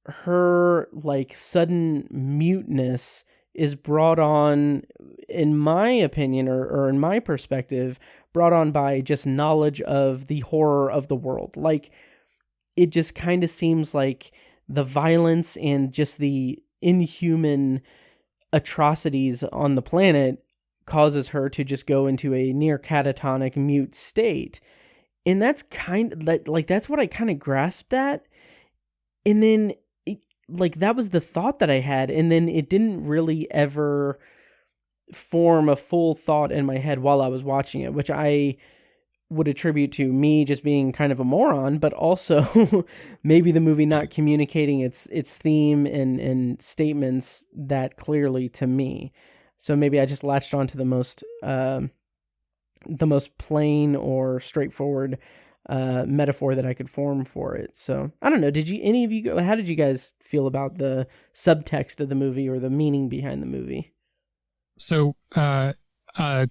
her like sudden muteness is brought on, in my opinion, or in my perspective, brought on by just knowledge of the horror of the world. Like, it just kind of seems like the violence and just the inhuman atrocities on the planet causes her to just go into a near catatonic mute state. And that's that's what I kind of grasped at. And then that was the thought that I had. And then it didn't really ever form a full thought in my head while I was watching it, which I would attribute to me just being kind of a moron, but also maybe the movie not communicating its theme and statements that clearly to me. So maybe I just latched onto the most plain or straightforward metaphor that I could form for it. So I don't know. How did you guys feel about the subtext of the movie or the meaning behind the movie? So, a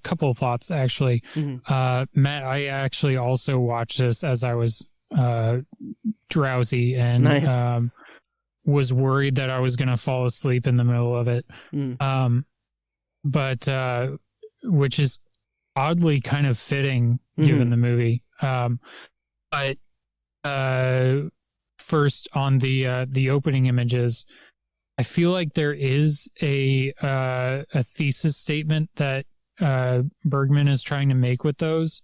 couple of thoughts, actually. Matt, I actually also watched this as I was drowsy and nice. Was worried that I was going to fall asleep in the middle of it. But which is oddly kind of fitting given the movie. But first on the opening images, I feel like there is a thesis statement that Bergman is trying to make with those.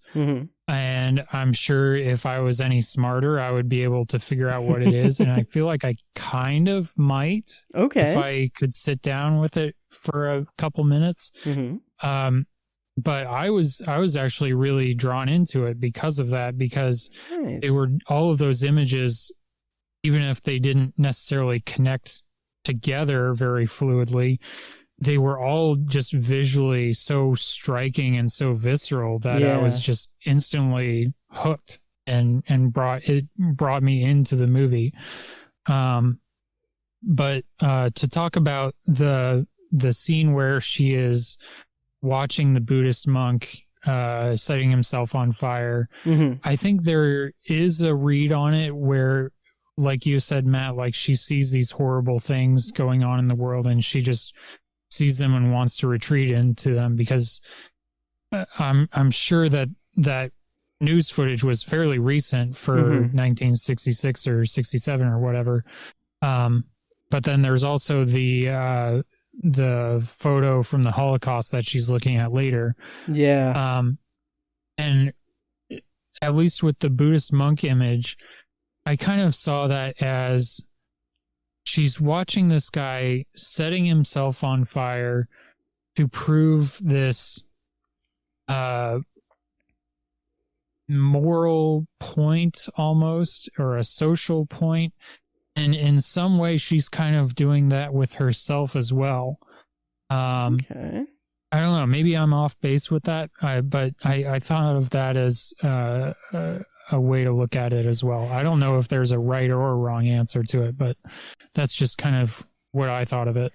And I'm sure if I was any smarter, I would be able to figure out what it is. And I feel like I kind of might. Okay. If I could sit down with it for a couple minutes. But I was actually really drawn into it because of that, because nice. they were all of those images even if they didn't necessarily connect together very fluidly, they were all just visually so striking and so visceral that I was just instantly hooked and brought me into the movie. But to talk about the scene where she is watching the Buddhist monk setting himself on fire, I think there is a read on it where, like you said, Matt, like she sees these horrible things going on in the world and she just sees them and wants to retreat into them, because I'm sure that news footage was fairly recent for 1966 or 67 or whatever. But then there's also the photo from the Holocaust that she's looking at later. Yeah. And at least with the Buddhist monk image, I kind of saw that as she's watching this guy setting himself on fire to prove this moral point almost, or a social point. And in some way, she's kind of doing that with herself as well. Okay. I don't know. Maybe I'm off base with that, but I thought of that as a way to look at it as well. I don't know if there's a right or a wrong answer to it, but that's just kind of what I thought of it.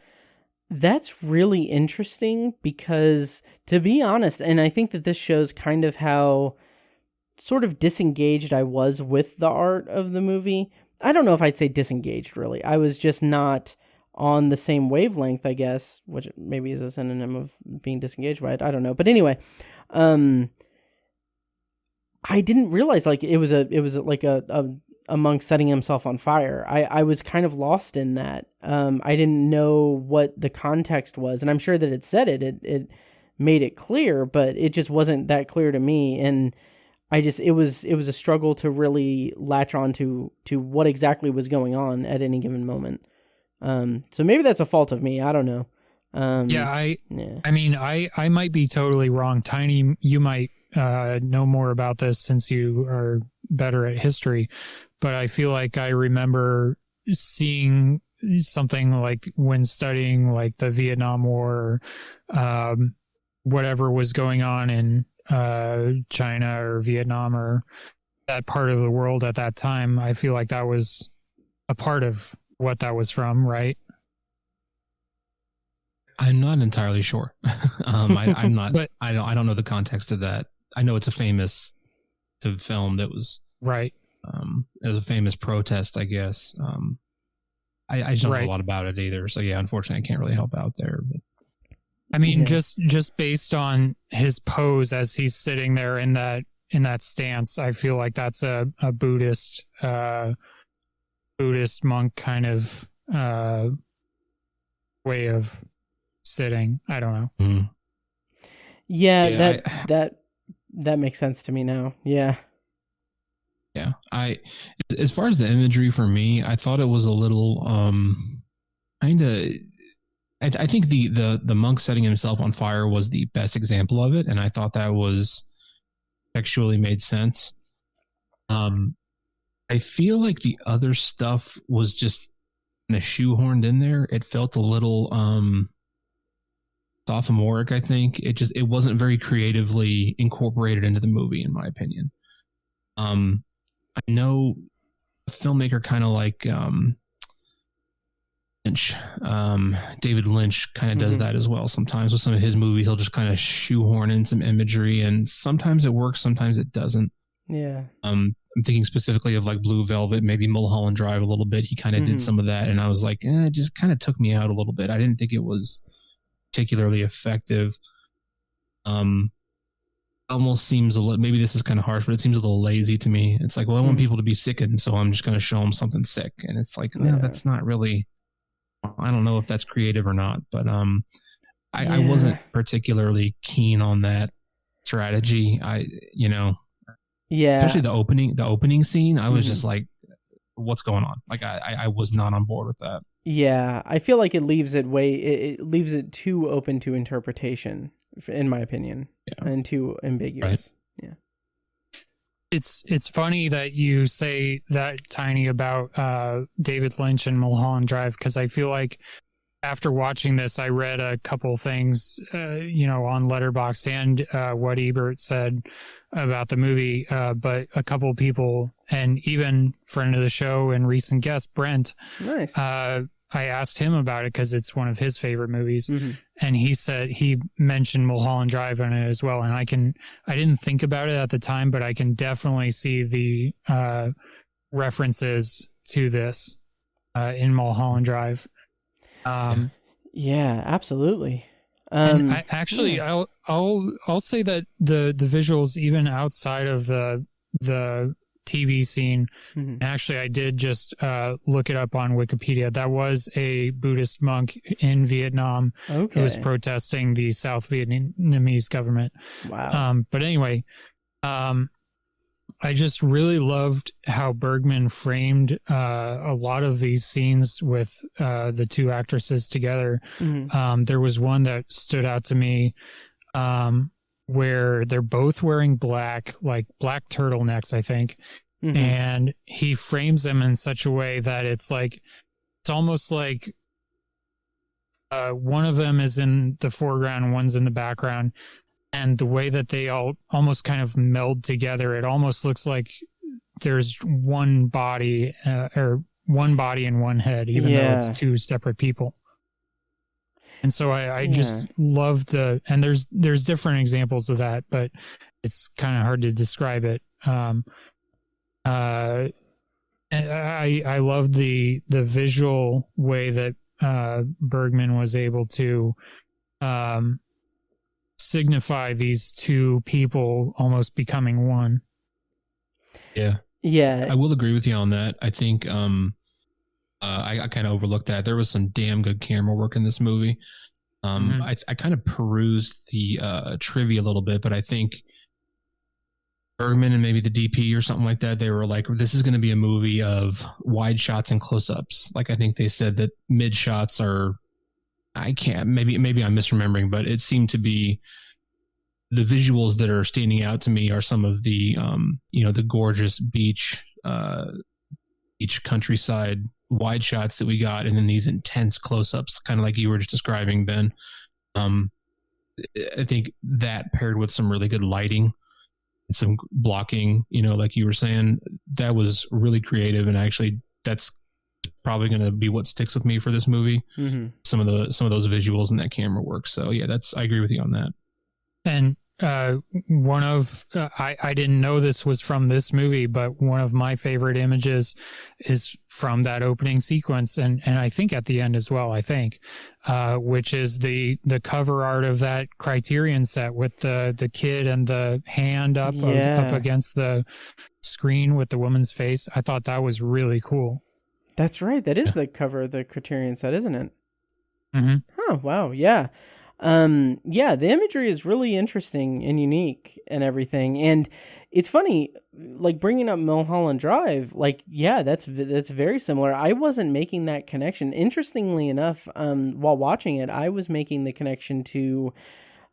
That's really interesting because, to be honest, and I think that this shows kind of how sort of disengaged I was with the art of the movie. I don't know if I'd say disengaged, really. I was just not on the same wavelength, I guess, which maybe is a synonym of being disengaged by it. I don't know. But anyway, I didn't realize like it was like a monk setting himself on fire. I was kind of lost in that. I didn't know what the context was, and I'm sure that it said it made it clear, but it just wasn't that clear to me. And it was a struggle to really latch on to what exactly was going on at any given moment. So maybe that's a fault of me. I don't know. I mean, I might be totally wrong. Tiny, you might know more about this since you are better at history, but I feel like I remember seeing something like when studying like the Vietnam War, whatever was going on in China or Vietnam or that part of the world at that time. I feel like that was a part of what that was from, right? I'm not entirely sure. I'm not. But I don't know the context of that. I know it's a famous film that was right. It was a famous protest, I guess. I just don't know a lot about it either. So yeah, unfortunately, I can't really help out there. But. I mean, just based on his pose as he's sitting there in that stance, I feel like that's a Buddhist monk kind of way of sitting. I don't know. Mm. Yeah, that makes sense to me now. Yeah. Yeah. As far as the imagery for me, I thought it was a little kind of. I think the monk setting himself on fire was the best example of it, and I thought that was textually made sense. I feel like the other stuff was just kind of shoehorned in there. It felt a little sophomoric, I think. It wasn't very creatively incorporated into the movie, in my opinion. I know a filmmaker kind of like Lynch, David Lynch kind of does that as well. Sometimes with some of his movies, he'll just kind of shoehorn in some imagery, and sometimes it works, sometimes it doesn't. Yeah. I'm thinking specifically of like Blue Velvet, maybe Mulholland Drive a little bit. He kind of did some of that, and I was like, it just kind of took me out a little bit. I didn't think it was particularly effective. Almost seems a little, maybe this is kind of harsh, but it seems a little lazy to me. It's like, well, I want people to be sickened, so I'm just going to show them something sick. And it's like, no, that's not really, I don't know if that's creative or not, but I wasn't particularly keen on that strategy. Especially the opening scene, I was just like, what's going on? Like, I was not on board with that. Yeah, I feel like it leaves it too open to interpretation, in my opinion, and too ambiguous. Right. It's funny that you say that, Tiny, about David Lynch and Mulholland Drive, because I feel like after watching this, I read a couple things, on Letterboxd and what Ebert said about the movie. But a couple people, and even friend of the show and recent guest Brent, nice. I asked him about it because it's one of his favorite movies, and he said he mentioned Mulholland Drive in it as well. And I didn't think about it at the time, but I can definitely see the references to this in Mulholland Drive. Yeah, absolutely. And I'll say that the visuals, even outside of the TV scene, actually I did just look it up on Wikipedia. That was a Buddhist monk in Vietnam who was protesting the South Vietnamese government. Wow. But anyway, I just really loved how Bergman framed a lot of these scenes with the two actresses together. There was one that stood out to me where they're both wearing black turtlenecks, I think. And he frames them in such a way that it's almost like one of them is in the foreground, one's in the background. And the way that they all almost kind of meld together, it almost looks like there's one body and one head, even though it's two separate people. And so I just love and there's different examples of that, but it's kind of hard to describe it. And I love the visual way that Bergman was able to signify these two people almost becoming one. Yeah, I will agree with you on that. I think I kind of overlooked that. There was some damn good camera work in this movie. I kind of perused the trivia a little bit, but I think Bergman and maybe the DP or something like that, they were like, this is going to be a movie of wide shots and close-ups. Like, I think they said that mid shots are, maybe I'm misremembering, but it seemed to be the visuals that are standing out to me are some of the, the gorgeous beach countryside wide shots that we got, and then these intense close-ups, kind of like you were just describing, Ben. I think that paired with some really good lighting and some blocking, like you were saying, that was really creative, and actually that's probably going to be what sticks with me for this movie. Some of those visuals and that camera work. So yeah, I agree with you on that. And one of I didn't know this was from this movie, but one of my favorite images is from that opening sequence, and I think at the end as well, which is the cover art of that Criterion set with the kid and the hand up against the screen with the woman's face. I thought that was really cool. That's right. That is the cover of the Criterion set, isn't it? Oh, wow. Yeah. The imagery is really interesting and unique and everything. And it's funny, like bringing up Mulholland Drive, that's very similar. I wasn't making that connection. Interestingly enough, while watching it, I was making the connection to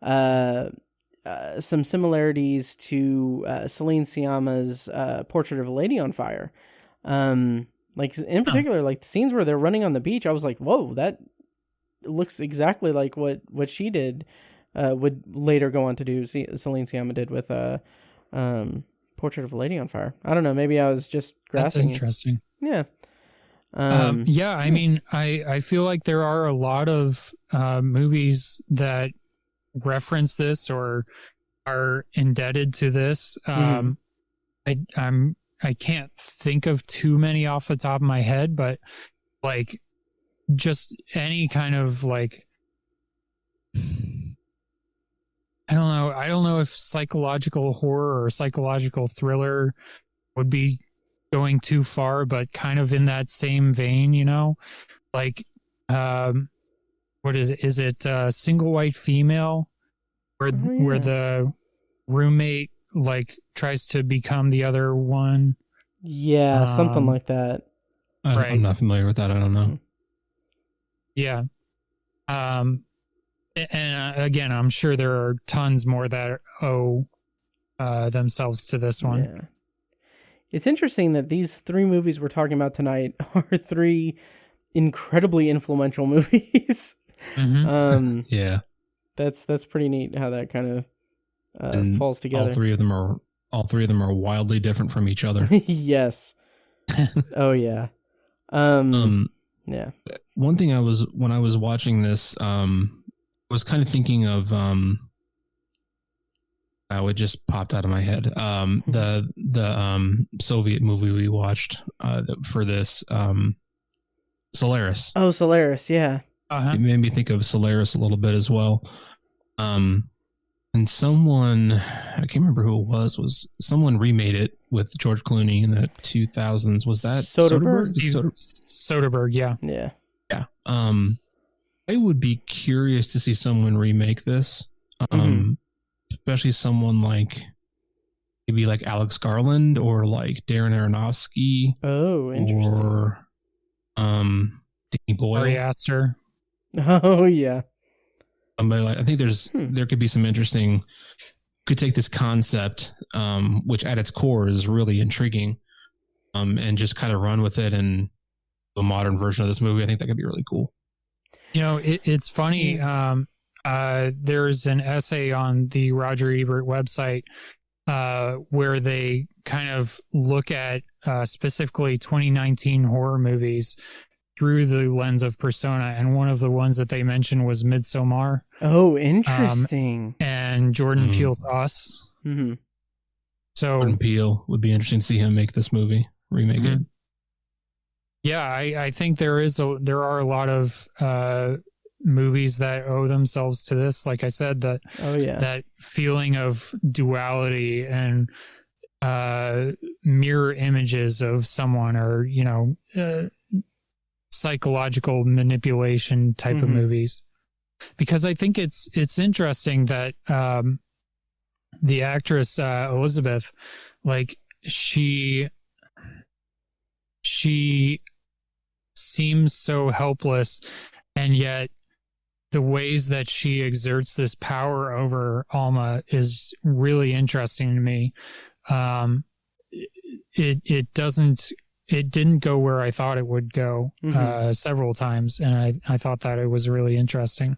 some similarities to Celine Sciamma's Portrait of a Lady on Fire. In particular, the scenes where they're running on the beach, I was like, whoa, that looks exactly like what she did, would later go on to do. Celine Sciamma did with Portrait of a Lady on Fire. I don't know. Maybe I was just grasping. That's interesting. Yeah. I mean, I feel like there are a lot of movies that reference this or are indebted to this. I can't think of too many off the top of my head, but just any kind of I don't know if psychological horror or psychological thriller would be going too far, but kind of in that same vein, what is it? Is it Single White Female where the roommate tries to become the other one? Yeah, something like that. I'm not familiar with that. I don't know. Yeah. And again, I'm sure there are tons more that owe themselves to this one. It's interesting that these 3 movies we're talking about tonight are 3 incredibly influential movies. Mm-hmm. Yeah. That's pretty neat how that kind of falls together. All three of them are wildly different from each other. Yes. Oh yeah. Yeah. One thing when I was watching this, was kind of thinking of it just popped out of my head. The Soviet movie we watched for this, Solaris. Oh, Solaris, yeah. It made me think of Solaris a little bit as well. And someone, I can't remember who it was someone remade it with George Clooney in the 2000s. Was that Soderbergh? Soderbergh, yeah. Yeah. Yeah. I would be curious to see someone remake this. Especially someone like maybe like Alex Garland or like Darren Aronofsky. Oh, interesting. Or Danny Boyle. Ari Aster. Oh yeah. I think there could be some interesting. Could take this concept, which at its core is really intriguing, and just kind of run with it and a modern version of this movie. I think that could be really cool. You know, it's funny. There's an essay on the Roger Ebert website where they kind of look at specifically 2019 horror movies through the lens of Persona, and one of the ones that they mentioned was Midsommar. Oh, interesting. And Jordan Peele's Us. Mm-hmm. So Jordan Peele would be interesting to see him make this movie, remake it. Yeah, I think there are a lot of movies that owe themselves to this. Like I said, that feeling of duality and mirror images of someone, or psychological manipulation type of movies. Because I think it's interesting that the actress Elizabeth, like she seems so helpless, and yet the ways that she exerts this power over Alma is really interesting to me. It didn't go where I thought it would go several times, and I thought that it was really interesting.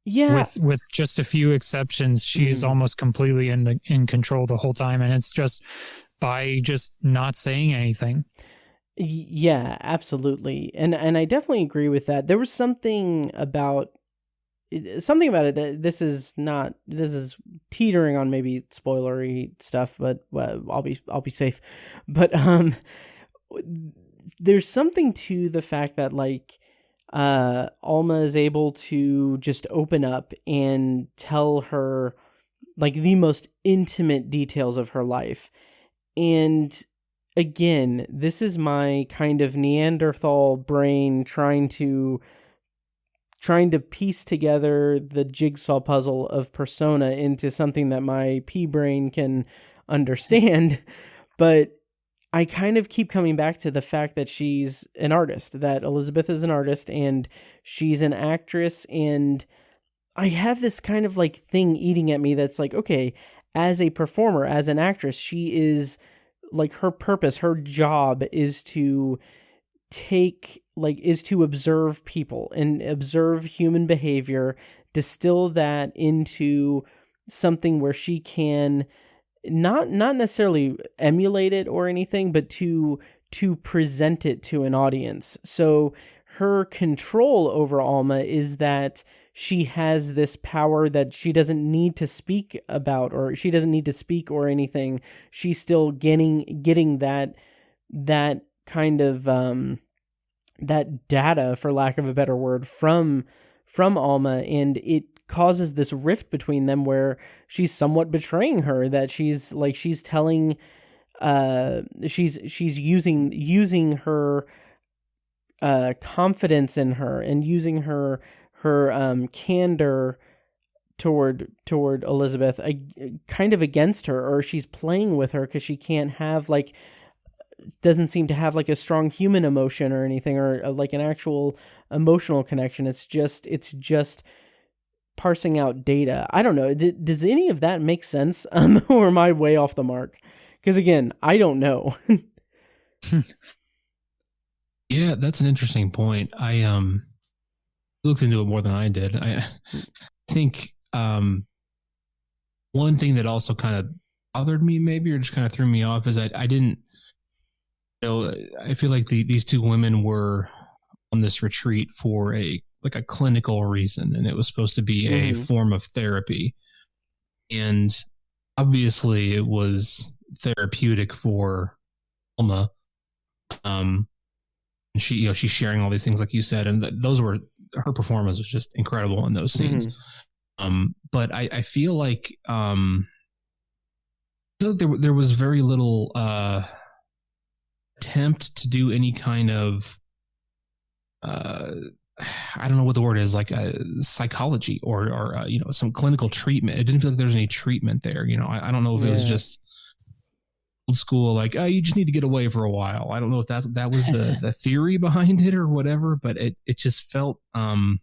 Yeah, with just a few exceptions, she's almost completely in control the whole time, and it's just by just not saying anything. Yeah, absolutely, and I definitely agree with that. There was something about it that this is teetering on maybe spoilery stuff, but I'll be safe. But there's something to the fact that like Alma is able to just open up and tell her like the most intimate details of her life. And again, this is my kind of Neanderthal brain trying to piece together the jigsaw puzzle of Persona into something that my pea brain can understand. But I kind of keep coming back to the fact that she's an artist, that Elizabeth is an artist and she's an actress. And I have this kind of like thing eating at me that's like, okay, as a performer, as an actress, she is like, her purpose, her job is to observe people and observe human behavior, distill that into something where she can not necessarily emulate it or anything, but to present it to an audience. So her control over Alma is that she has this power that she doesn't need to speak about, or she doesn't need to speak or anything. She's still getting that kind of that data, for lack of a better word, from Alma, and it causes this rift between them where she's somewhat betraying her, that she's telling she's using her confidence in her and using her candor toward Elizabeth kind of against her, or she's playing with her because she can't have doesn't seem to have like a strong human emotion or anything, or like an actual emotional connection. It's just parsing out data. I don't know. Does any of that make sense? Or am I way off the mark? Because again, I don't know. Yeah, that's an interesting point. I looked into it more than I did. I think one thing that also kind of bothered me, maybe, or just kind of threw me off, is I didn't know. I feel like these two women were on this retreat for a clinical reason, and it was supposed to be a form of therapy, and obviously it was therapeutic for Alma. And she's sharing all these things, like you said, and her performance was just incredible in those scenes. But I feel like there was very little attempt to do any kind of I don't know what the word is, like psychology or some clinical treatment. It didn't feel like there was any treatment there. I don't know if it was just old school, like, oh, you just need to get away for a while. I don't know if that was the theory behind it or whatever, but it just felt no.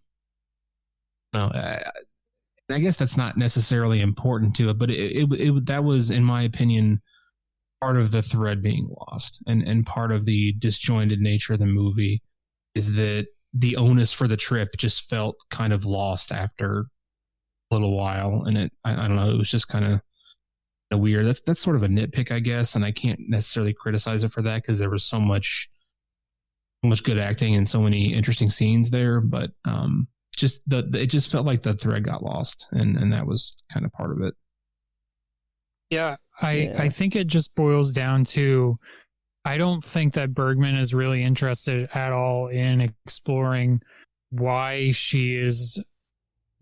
I guess that's not necessarily important to it, but it that was, in my opinion, part of the thread being lost, and part of the disjointed nature of the movie is that the onus for the trip just felt kind of lost after a little while, and I don't know, it was just kind of weird. That's sort of a nitpick, I guess, and I can't necessarily criticize it for that because there was so much good acting and so many interesting scenes there, but it just felt like the thread got lost, and that was kind of part of it. Yeah, I think it just boils down to, I don't think that Bergman is really interested at all in exploring why she is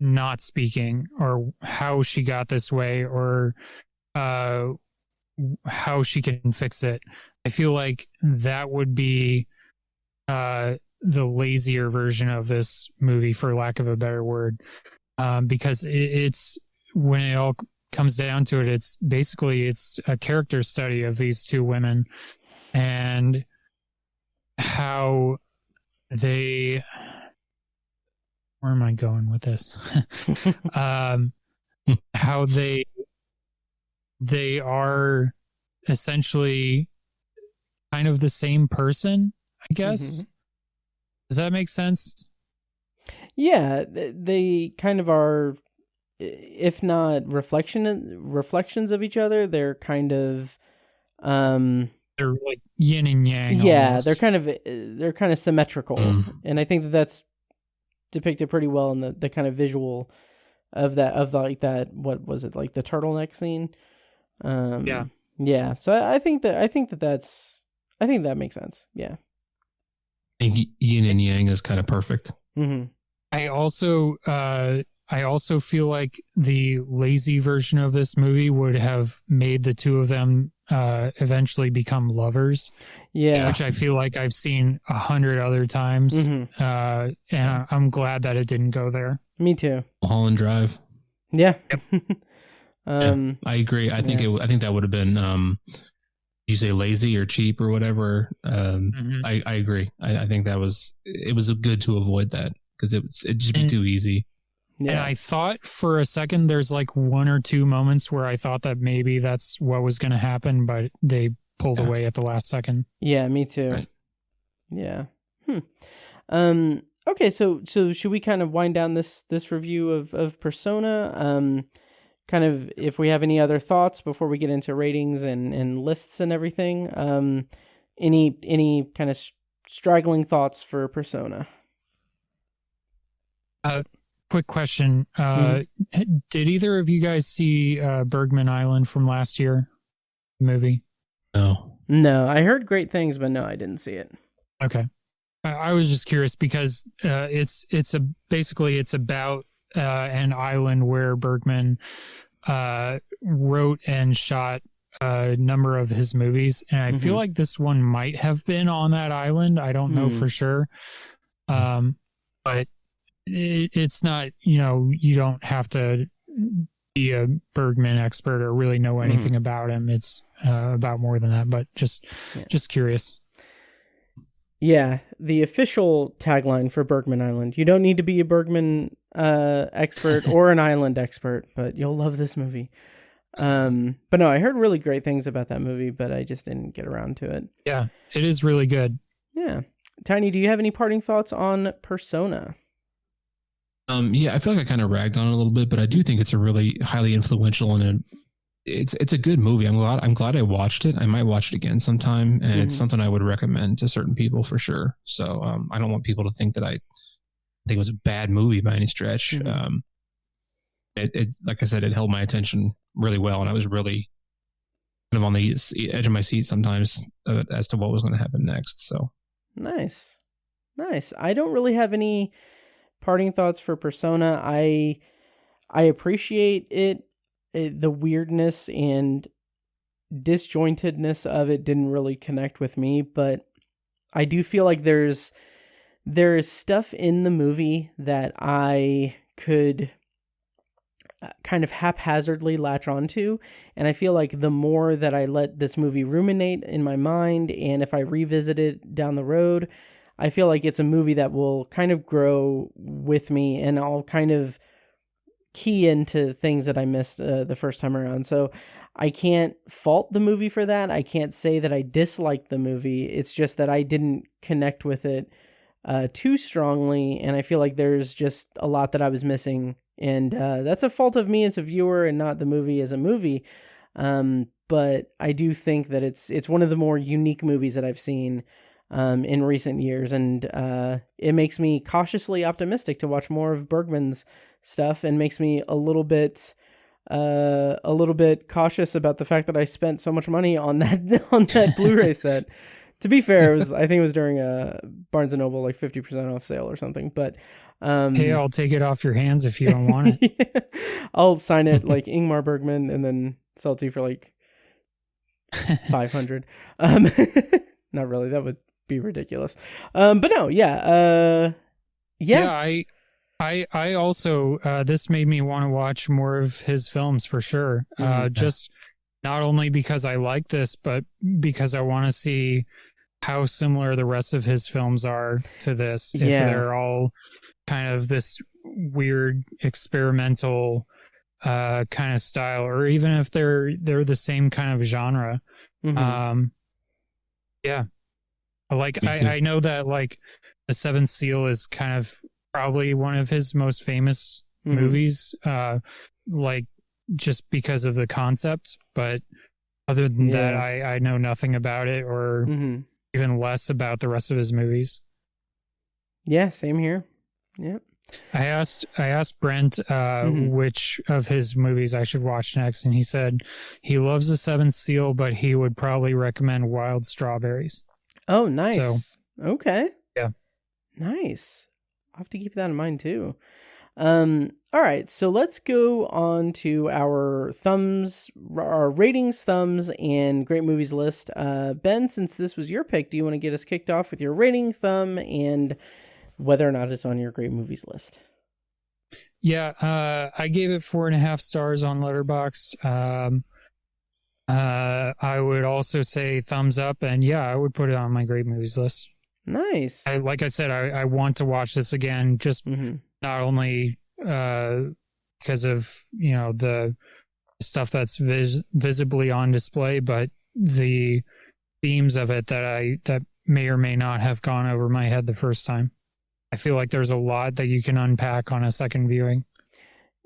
not speaking, or how she got this way, or how she can fix it. I feel like that would be the lazier version of this movie, for lack of a better word, because it's, when it all comes down to it, it's a character study of these two women and how they, where am I going with this? How they are essentially kind of the same person, I guess. Does that make sense? Yeah, they kind of are, if not reflections of each other, they're kind of they're like yin and yang. Yeah, almost. they're kind of symmetrical, and I think that's depicted pretty well in the kind of visual of that. What was it, like the turtleneck scene? Yeah. So I think that makes sense. Yeah. I think yin and yang is kind of perfect. I also feel like the lazy version of this movie would have made the two of them eventually become lovers. Yeah. Which I feel like I've seen 100 other times. And I'm glad that it didn't go there. Me too. Mulholland Drive. Yeah. Yeah, I agree. I think I think that would have been did you say lazy or cheap or whatever? I agree. I think it was good to avoid that, because it'd just be too easy. Yeah. And I thought for a second there's like one or two moments where I thought that maybe that's what was going to happen, but they pulled away at the last second. Yeah, me too. Right. Yeah. Okay, so should we kind of wind down this review of Persona? Kind of, if we have any other thoughts before we get into ratings and lists and everything. Any kind of straggling thoughts for Persona? Quick question. Did either of you guys see Bergman Island from last year? Movie? No, I heard great things, but no, I didn't see it. Okay. I was just curious because it's about an island where Bergman wrote and shot a number of his movies, and I feel like this one might have been on that island. I don't know for sure, but it's not. You don't have to be a Bergman expert or really know anything about him. It's about more than that, but just curious. Yeah, the official tagline for Bergman Island: you don't need to be a Bergman expert or an island expert, but you'll love this movie. But no, I heard really great things about that movie, but I just didn't get around to it. Yeah, it is really good. Yeah. Tiny, do you have any parting thoughts on Persona? Yeah, I feel like I kind of ragged on it a little bit, but I do think it's a really highly influential and it's a good movie. I'm glad I watched it. I might watch it again sometime, and it's something I would recommend to certain people for sure. So I don't want people to think that I think it was a bad movie by any stretch. It like I said, it held my attention really well, and I was really kind of on the edge of my seat sometimes as to what was going to happen next. So nice. I don't really have any parting thoughts for Persona. I appreciate it. The weirdness and disjointedness of it didn't really connect with me, but I do feel like there is stuff in the movie that I could kind of haphazardly latch onto, and I feel like the more that I let this movie ruminate in my mind, and if I revisit it down the road, I feel like it's a movie that will kind of grow with me, and I'll kind of key into things that I missed the first time around. So I can't fault the movie for that. I can't say that I disliked the movie. It's just that I didn't connect with it too strongly, and I feel like there's just a lot that I was missing, and that's a fault of me as a viewer and not the movie as a movie. But I do think that it's one of the more unique movies that I've seen in recent years, and it makes me cautiously optimistic to watch more of Bergman's stuff, and makes me a little bit cautious about the fact that I spent so much money on that Blu-ray set. To be fair, I think it was during a Barnes & Noble like 50% off sale or something. But hey, I'll take it off your hands if you don't want it. Yeah. I'll sign it like Ingmar Bergman and then sell it to you for like $500. Not really. That would be ridiculous. But no, yeah. I also this made me want to watch more of his films for sure. Just not only because I like this, but because I want to see how similar the rest of his films are to this. If they're all kind of this weird experimental kind of style, or even if they're the same kind of genre. Yeah. I know that like The Seventh Seal is kind of probably one of his most famous movies, like just because of the concept. But other than that, I know nothing about it, or even less about the rest of his movies. Yeah, same here. Yeah. I asked Brent which of his movies I should watch next, and he said he loves The Seventh Seal, but he would probably recommend Wild Strawberries. Oh, nice. So, okay. Yeah. Nice. I'll have to keep that in mind too. All right, so let's go on to our ratings, thumbs, and great movies list. Ben, since this was your pick, do you want to get us kicked off with your rating, thumb, and whether or not it's on your great movies list? Yeah, I gave it 4.5 stars on Letterboxd. I would also say thumbs up, and yeah, I would put it on my great movies list. Nice. Like I said, I want to watch this again, just not only because of the stuff that's visibly on display, but the themes of it that may or may not have gone over my head the first time. I feel like there's a lot that you can unpack on a second viewing.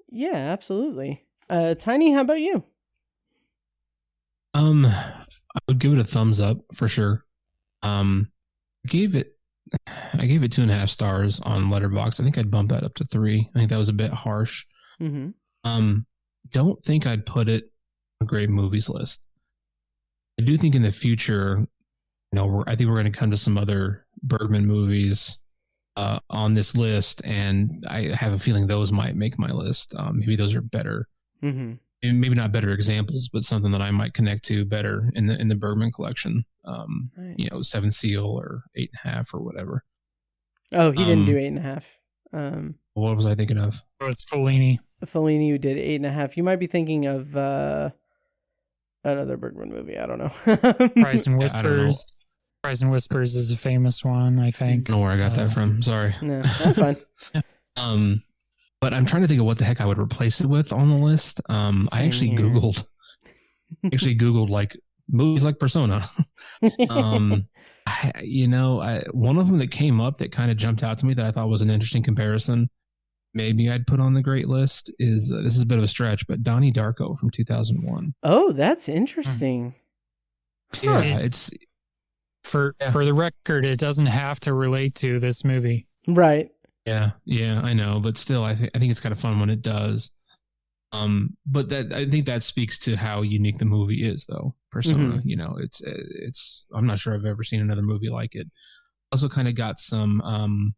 Yeah, absolutely. Tiny, how about you? I would give it a thumbs up for sure. I gave it 2.5 stars on Letterboxd. I think I'd bump that up to 3. I think that was a bit harsh. Don't think I'd put it on a great movies list. I do think in the future, I think we're going to come to some other Bergman movies on this list, and I have a feeling those might make my list. Maybe those are better. Maybe not better examples, but something that I might connect to better in the Bergman collection. Nice. Seventh Seal or 8.5 or whatever. Oh, he didn't do 8.5. What was I thinking of? It was Fellini. Fellini who did 8.5. You might be thinking of another Bergman movie. I don't know. Price and Whispers. Price and Whispers is a famous one, I think. I don't know where I got that from. Sorry. No, that's fine. But I'm trying to think of what the heck I would replace it with on the list. I actually Googled actually Googled like movies like Persona. One of them that came up that kind of jumped out to me that I thought was an interesting comparison, maybe I'd put on the great list, is this is a bit of a stretch, but Donnie Darko from 2001. Oh, that's interesting. Yeah, it's for the record, it doesn't have to relate to this movie. Right. Yeah, I know, but still, I think it's kind of fun when it does. But that I think that speaks to how unique the movie is, though. Persona, it's. I'm not sure I've ever seen another movie like it. Also, kind of got some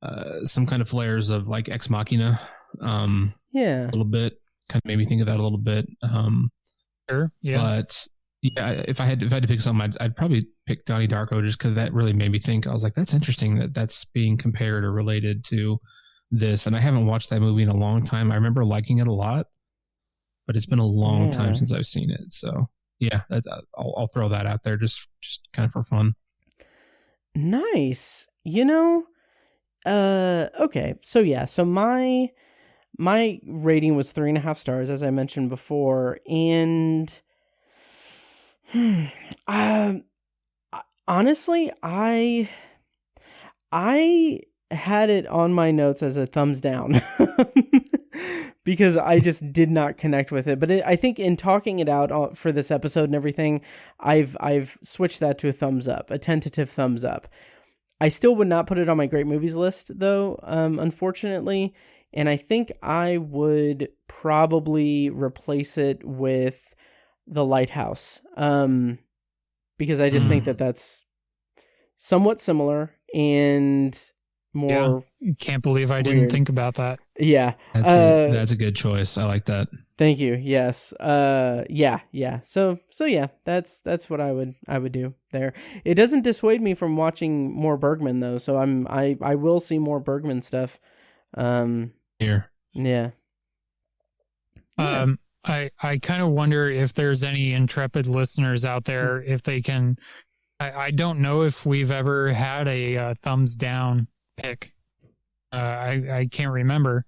kind of flares of like Ex Machina. Yeah, a little bit. Kind of made me think of that a little bit. Sure. Yeah. But yeah, if I had to pick something, I'd probably pick Donnie Darko just because that really made me think. I was like, that's interesting that's being compared or related to this. And I haven't watched that movie in a long time. I remember liking it a lot, but it's been a long time since I've seen it. So yeah, I'll throw that out there just kind of for fun. Nice. Okay. So my rating was 3.5 stars, as I mentioned before, and honestly, I had it on my notes as a thumbs down because I just did not connect with it. But I think in talking it out for this episode and everything, I've switched that to a thumbs up, a tentative thumbs up. I still would not put it on my great movies list, though, unfortunately. And I think I would probably replace it with The Lighthouse, because I just think that that's somewhat similar and more. Yeah. Can't believe I didn't think about that. Yeah, that's a good choice. I like that. Thank you. Yes. Yeah. So yeah, that's what I would do there. It doesn't dissuade me from watching more Bergman though. So I will see more Bergman stuff. Here. Yeah. I kind of wonder if there's any intrepid listeners out there, if they can. I don't know if we've ever had a thumbs down pick. I can't remember.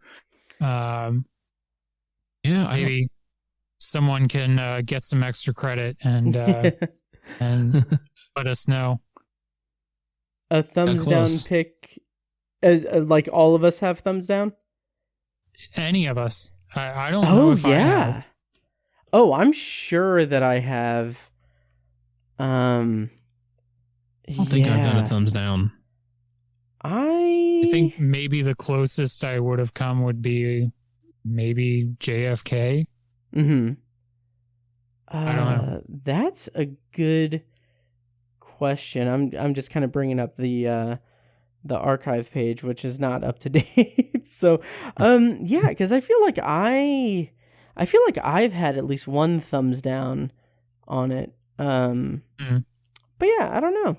Maybe someone can get some extra credit and let us know. A thumbs down pick, like all of us have thumbs down? Any of us. I don't know if I have. Oh, I'm sure that I have. I don't think I've done a thumbs down. I think maybe the closest I would have come would be maybe JFK. Mm-hmm. I don't know. That's a good question. I'm just kind of bringing up the archive page, which is not up to date. So, yeah, because I feel like I've had at least one thumbs down on it. But yeah, I don't know.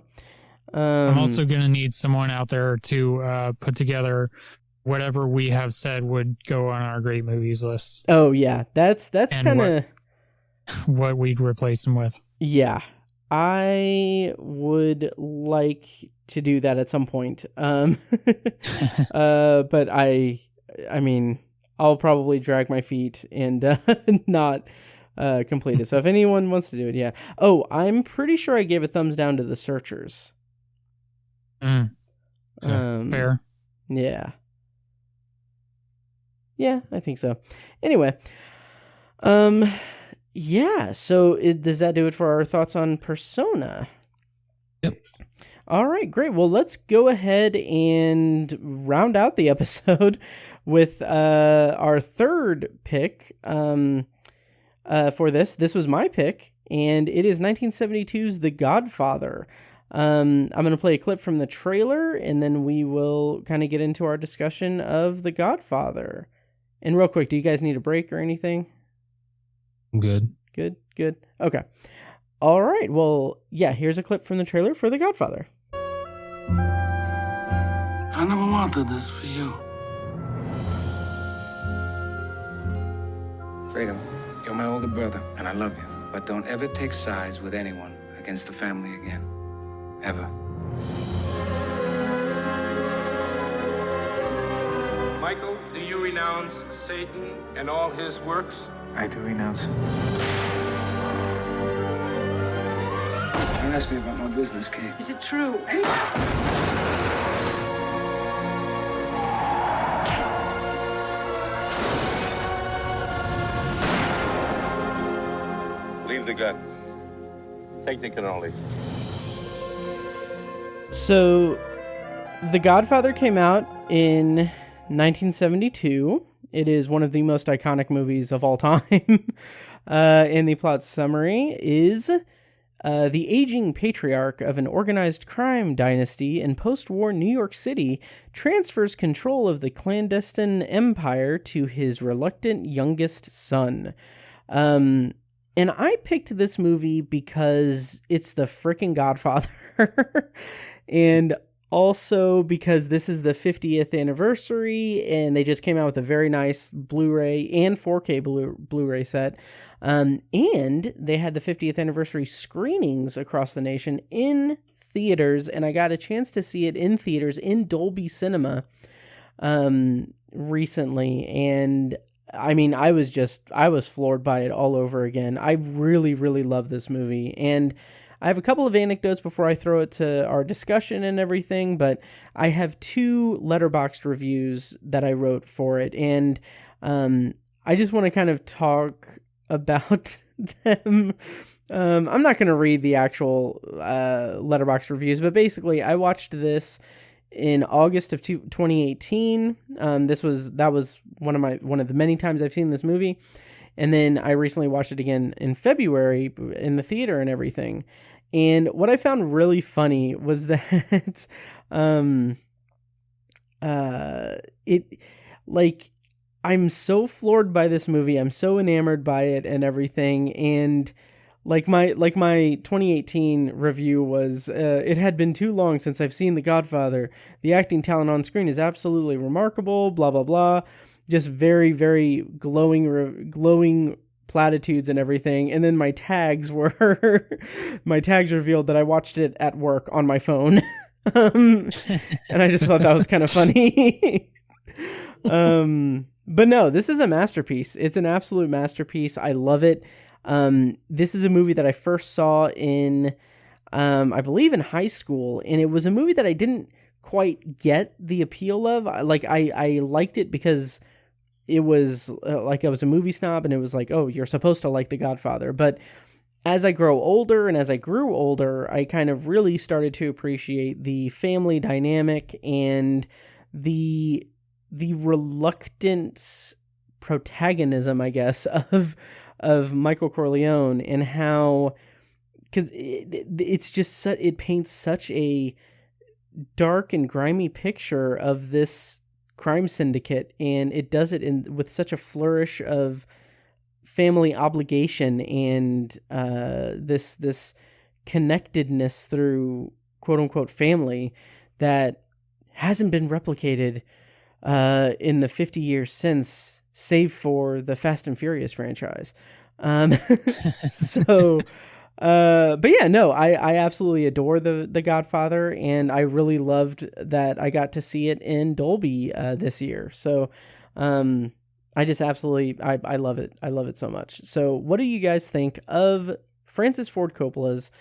I'm also going to need someone out there to put together whatever we have said would go on our great movies list. Oh yeah, that's kind of what we'd replace them with. Yeah, I would like to do that at some point. But I mean, I'll probably drag my feet and not complete it. So if anyone wants to do it, yeah. Oh, I'm pretty sure I gave a thumbs down to The Searchers. Fair. Yeah. Yeah, I think so. Anyway, yeah. So does that do it for our thoughts on Persona? Yep. All right, great. Well, let's go ahead and round out the episode with our third pick for this. This was my pick, and it is 1972's The Godfather. I'm going to play a clip from the trailer, and then we will kind of get into our discussion of The Godfather. And real quick, do you guys need a break or anything? I'm good. Good. Okay. All right. Well, yeah, here's a clip from the trailer for The Godfather. I never wanted this for you. Freedom, you're my older brother, and I love you. But don't ever take sides with anyone against the family again. Ever. Michael, do you renounce Satan and all his works? I do renounce it. Don't ask me about my business, Kate. Is it true? Leave the gun. Take the cannoli. So, The Godfather came out in 1972. It is one of the most iconic movies of all time. And the plot summary is the aging patriarch of an organized crime dynasty in post-war New York City transfers control of the clandestine empire to his reluctant youngest son. And I picked this movie because it's the freaking Godfather. And also because this is the 50th anniversary, and they just came out with a very nice Blu-ray and 4K Blu-ray set. And they had the 50th anniversary screenings across the nation in theaters, and I got a chance to see it in theaters in Dolby Cinema recently. And I mean, I was floored by it all over again. I really, really love this movie. And I have a couple of anecdotes before I throw it to our discussion and everything, but I have 2 Letterboxd reviews that I wrote for it, and I just want to kind of talk about them. I'm not going to read the actual Letterboxd reviews, but basically, I watched this in August of 2018. That was one of the many times I've seen this movie. And then I recently watched it again in February in the theater and everything. And what I found really funny was that I'm so floored by this movie. I'm so enamored by it and everything. And like my 2018 review was, it had been too long since I've seen The Godfather. The acting talent on screen is absolutely remarkable, blah, blah, blah. Just very, very glowing platitudes and everything. And then my tags revealed that I watched it at work on my phone. And I just thought that was kind of funny. But no, this is a masterpiece. It's an absolute masterpiece. I love it. This is a movie that I first saw in, I believe in high school. And it was a movie that I didn't quite get the appeal of. I liked it because it was I was a movie snob, and it was like, oh, you're supposed to like The Godfather. But as I grew older, I kind of really started to appreciate the family dynamic and the reluctant protagonism, I guess, of Michael Corleone, and how, because it paints such a dark and grimy picture of this crime syndicate, and it does it with such a flourish of family obligation and this connectedness through quote unquote family that hasn't been replicated in the 50 years since, save for the Fast and Furious franchise. But yeah, no, I absolutely adore the Godfather, and I really loved that I got to see it in Dolby this year. So I just absolutely, I love it. I love it so much. So what do you guys think of Francis Ford Coppola's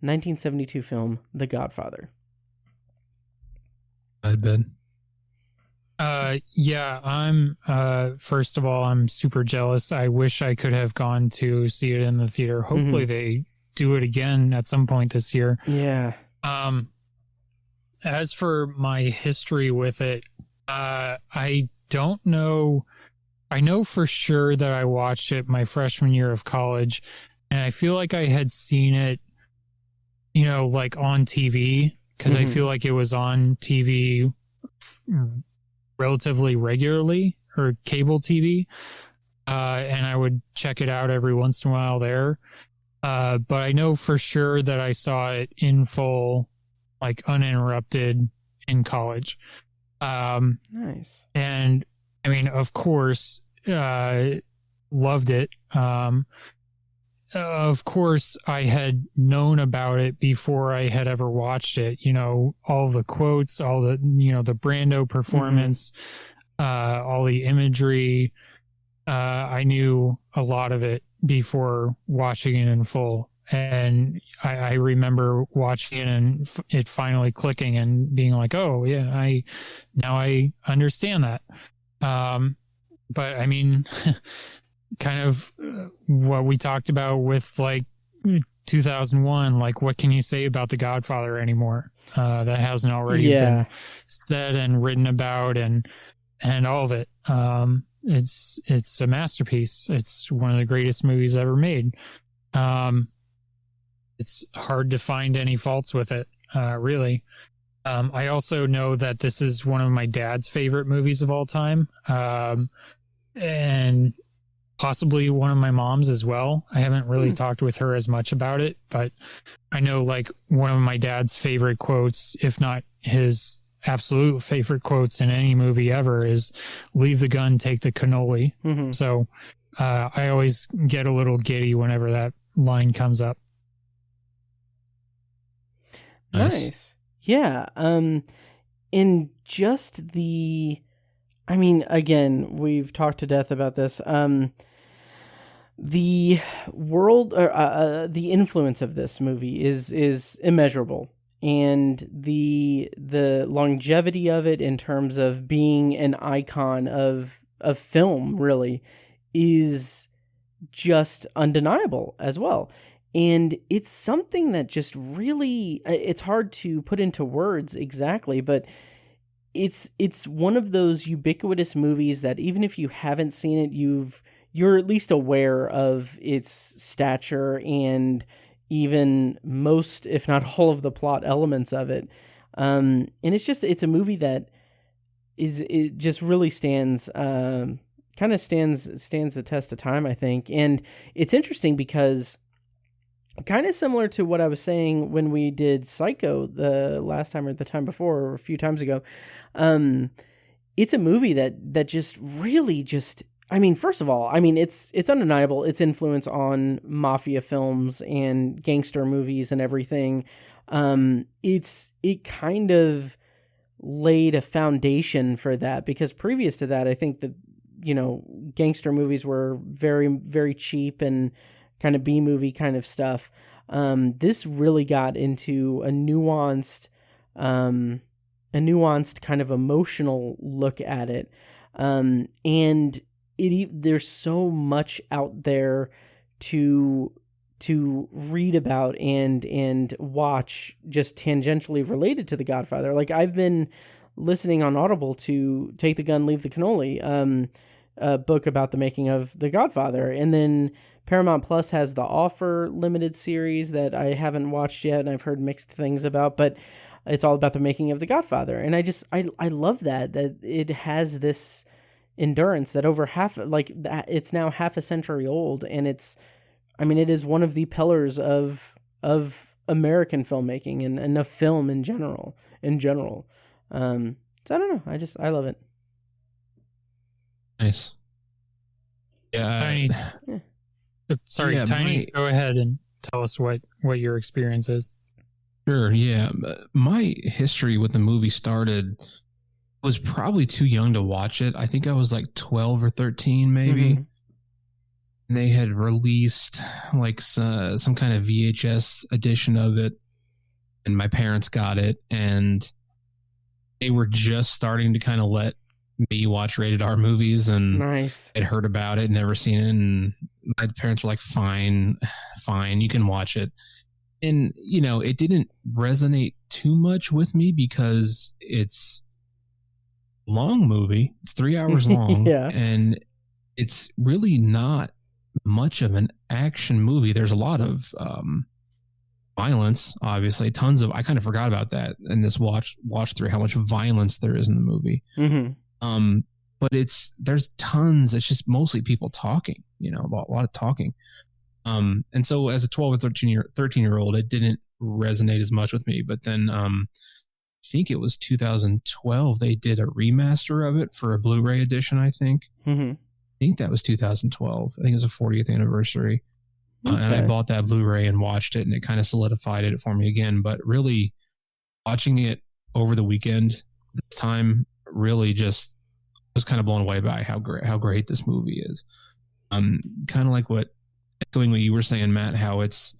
1972 film, The Godfather? I'd been. Yeah, I'm, first of all, I'm super jealous. I wish I could have gone to see it in the theater. Hopefully they do it again at some point this year. Yeah. As for my history with it, I don't know. I know for sure that I watched it my freshman year of college, and I feel like I had seen it, like on TV, because I feel like it was on TV relatively regularly, or cable TV, and I would check it out every once in a while there. But I know for sure that I saw it in full, like uninterrupted, in college. Nice. And I mean, of course, loved it. Of course, I had known about it before I had ever watched it. All the quotes, all the, the Brando performance, all the imagery, I knew a lot of it before watching it in full. And I remember watching it and it finally clicking and being like, oh yeah, I understand that. But I mean, kind of what we talked about with like 2001, like what can you say about The Godfather anymore? That hasn't already been said and written about and all of it. It's a masterpiece. It's one of the greatest movies ever made. It's hard to find any faults with it, really. I also know that this is one of my dad's favorite movies of all time, and possibly one of my mom's as well. I haven't really talked with her as much about it, but I know like one of my dad's favorite quotes, if not his absolute favorite quotes in any movie ever, is "Leave the gun, take the cannoli." Mm-hmm. So I always get a little giddy whenever that line comes up. Nice. Yeah. In just I mean, again, we've talked to death about this. The world, the influence of this movie is immeasurable, and the longevity of it in terms of being an icon of film really is just undeniable as well. And it's something that just really, it's hard to put into words exactly, but it's one of those ubiquitous movies that even if you haven't seen it, you're at least aware of its stature and even most, if not all, of the plot elements of it. And it's a movie that it just really stands the test of time, I think. And it's interesting because kind of similar to what I was saying when we did Psycho the last time or the time before or a few times ago. It's a movie that just really just, I mean, first of all, I mean, it's undeniable its influence on mafia films and gangster movies and everything. It kind of laid a foundation for that, because previous to that, I think that, gangster movies were very, very cheap and kind of B-movie kind of stuff. This really got into a nuanced kind of emotional look at it. And there's so much out there to read about and watch just tangentially related to The Godfather. Like, I've been listening on Audible to Take the Gun, Leave the Cannoli, a book about the making of The Godfather. And then Paramount Plus has the Offer limited series that I haven't watched yet and I've heard mixed things about, but it's all about the making of The Godfather. And I love that it has this endurance that over half, like, it's now half a century old, and it is one of the pillars of American filmmaking and of film in general. So I don't know. I love it. Nice. Yeah. Tiny. Sorry, yeah, Tiny, go ahead and tell us what your experience is. Sure, yeah. My history with the movie started, was probably too young to watch it. I think I was like 12 or 13 maybe. Mm-hmm. They had released like some kind of VHS edition of it, and my parents got it, and they were just starting to kind of let me watch rated R movies, and nice. I'd heard about it, never seen it, and my parents were like, fine, you can watch it. And, it didn't resonate too much with me because it's a long movie. It's 3 hours long. Yeah. And it's really not much of an action movie. There's a lot of violence, obviously. Tons of, I kind of forgot about that in this watch through, how much violence there is in the movie. Mm-hmm. But there's tons. It's just mostly people talking, a lot of talking. And so as a 12 or 13-year-old, it didn't resonate as much with me. But then I think it was 2012, they did a remaster of it for a Blu-ray edition, I think. Mm-hmm. I think that was 2012. I think it was a 40th anniversary. Okay. And I bought that Blu-ray and watched it, and it kind of solidified it for me again. But really, watching it over the weekend this time really just was kind of blown away by how great this movie is. Kind of like echoing what you were saying, Matt, how it's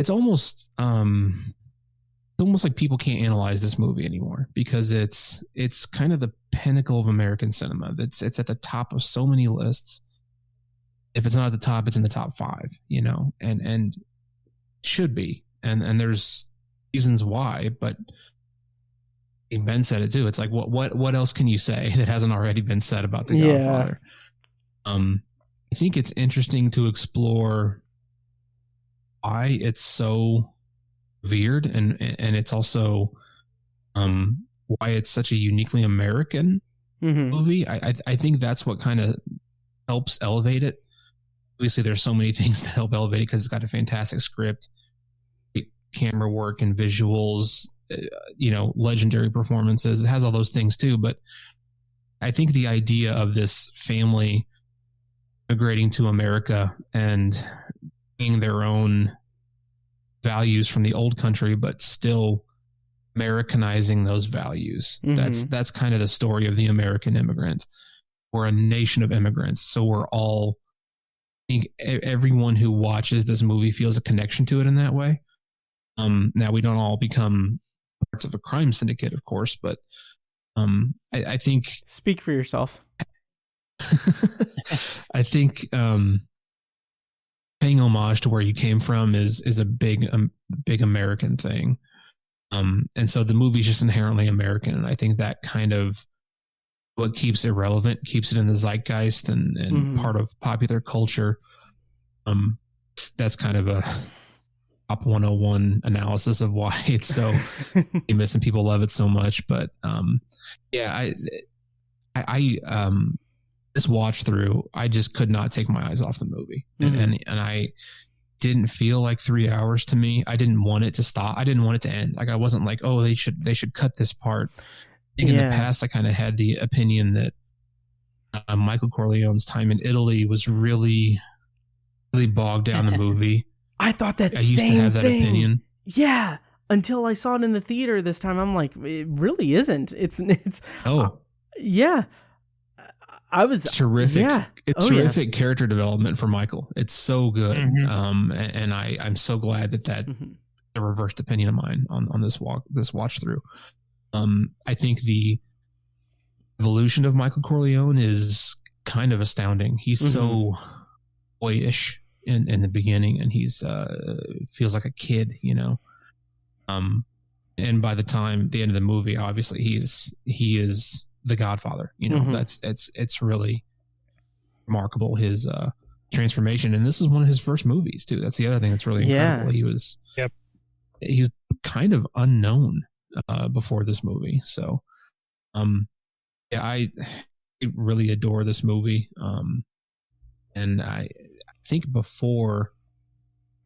almost like people can't analyze this movie anymore because it's kind of the pinnacle of American cinema. It's at the top of so many lists. If it's not at the top, it's in the top 5, and should be. And there's reasons why, but Ben said it too. It's like, what else can you say that hasn't already been said about The Godfather? I think it's interesting to explore why it's so weird, and it's also why it's such a uniquely American movie. I think that's what kind of helps elevate it. Obviously, there's so many things that help elevate it because it's got a fantastic script, great camera work and visuals, legendary performances. It has all those things too. But I think the idea of this family immigrating to America and bringing their own values from the old country, but still Americanizing those values. That's kind of the story of the American immigrant. We're a nation of immigrants, so we're all. I think everyone who watches this movie feels a connection to it in that way. Now we don't all become parts of a crime syndicate, of course, but I think speak for yourself. I think paying homage to where you came from is a big American thing, and so the movie's just inherently American, and I think that kind of what keeps it relevant, keeps it in the zeitgeist and part of popular culture. That's kind of a top 101 analysis of why it's so famous and people love it so much. But I this watch through, I just could not take my eyes off the movie, and I didn't feel like 3 hours to me. I didn't want it to stop. I didn't want it to end. Like I wasn't like, oh, they should cut this part. In the past, I kind of had the opinion that Michael Corleone's time in Italy was really, really bogged down the movie. I thought that I used to have that opinion. Yeah, until I saw it in the theater this time. I'm like, it really isn't. It's yeah. It's terrific. Yeah. It's terrific character development for Michael. It's so good. And I'm so glad that a reversed opinion of mine on this watch through. I think the evolution of Michael Corleone is kind of astounding. He's so boyish in the beginning, and he's feels like a kid, and by the end of the movie, obviously he is the Godfather. It's really remarkable, his transformation, and this is one of his first movies too. That's the other thing that's really incredible. He was kind of unknown before this movie, so I really adore this movie, and I think before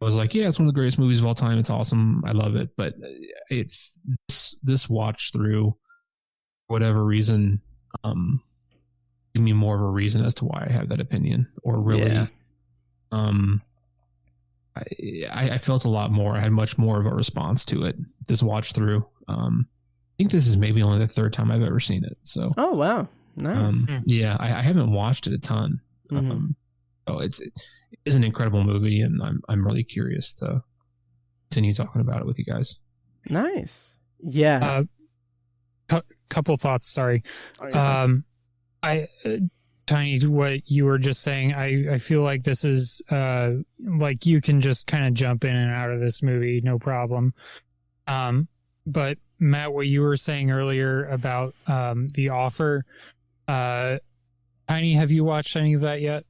I was like, it's one of the greatest movies of all time, it's awesome, I love it, but it's this watch through, for whatever reason, give me more of a reason as to why I have that opinion, or really I felt a lot more. I had much more of a response to it this watch through. I think this is maybe only the third time I've ever seen it. So, oh wow, nice. I haven't watched it a ton. So it is an incredible movie, and I'm really curious to continue talking about it with you guys. Nice. Yeah. Couple thoughts. Sorry. Tiny, what you were just saying, I feel like this is like you can just kind of jump in and out of this movie, no problem. But Matt, what you were saying earlier about The Offer, Tiny, have you watched any of that yet?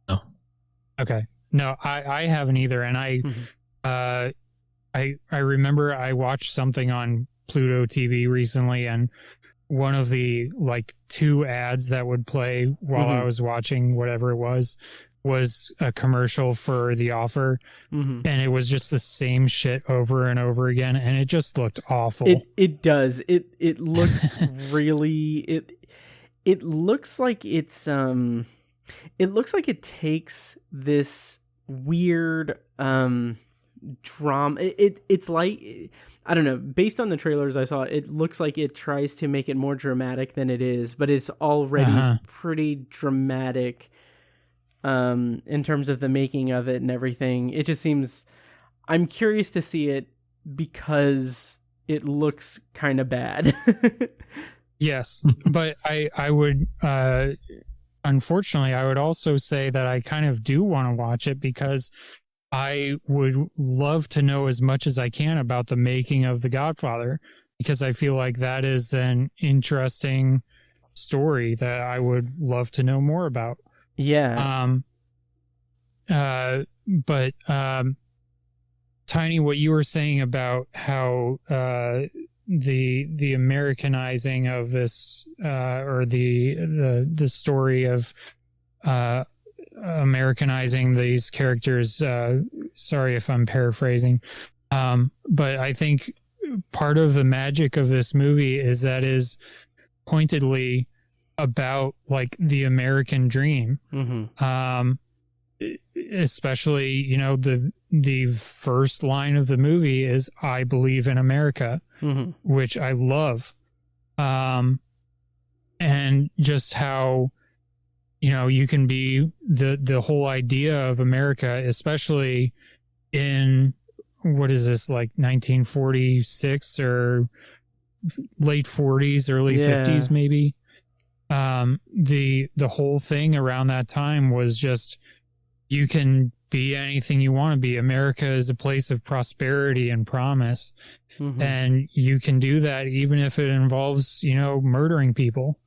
No. Okay. No, I haven't either. And I remember I watched something on Pluto TV recently, and one of the like 2 ads that would play while I was watching whatever it was a commercial for The Offer, and it was just the same shit over and over again, and it just looked awful. It does. It looks really it looks like it's it looks like it takes this weird drama. It's like, I don't know, based on the trailers I saw, it looks like it tries to make it more dramatic than it is, but it's already pretty dramatic in terms of the making of it and everything. It just seems, I'm curious to see it because it looks kind of bad. Yes, but I would, unfortunately, I would also say that I kind of do want to watch it because I would love to know as much as I can about the making of The Godfather, because I feel like that is an interesting story that I would love to know more about. Yeah. But Tiny, what you were saying about how the Americanizing of this, or the story of Americanizing these characters, sorry if I'm paraphrasing, but I think part of the magic of this movie is that is pointedly about like the American dream. Especially, you know, the first line of the movie is "I believe in America," which I love, and just how, you know, you can be the whole idea of America, especially in, what is this, like 1946 or late 40s, early 50s, maybe. The whole thing around that time was just, you can be anything you want to be. America is a place of prosperity and promise. And you can do that even if it involves, you know, murdering people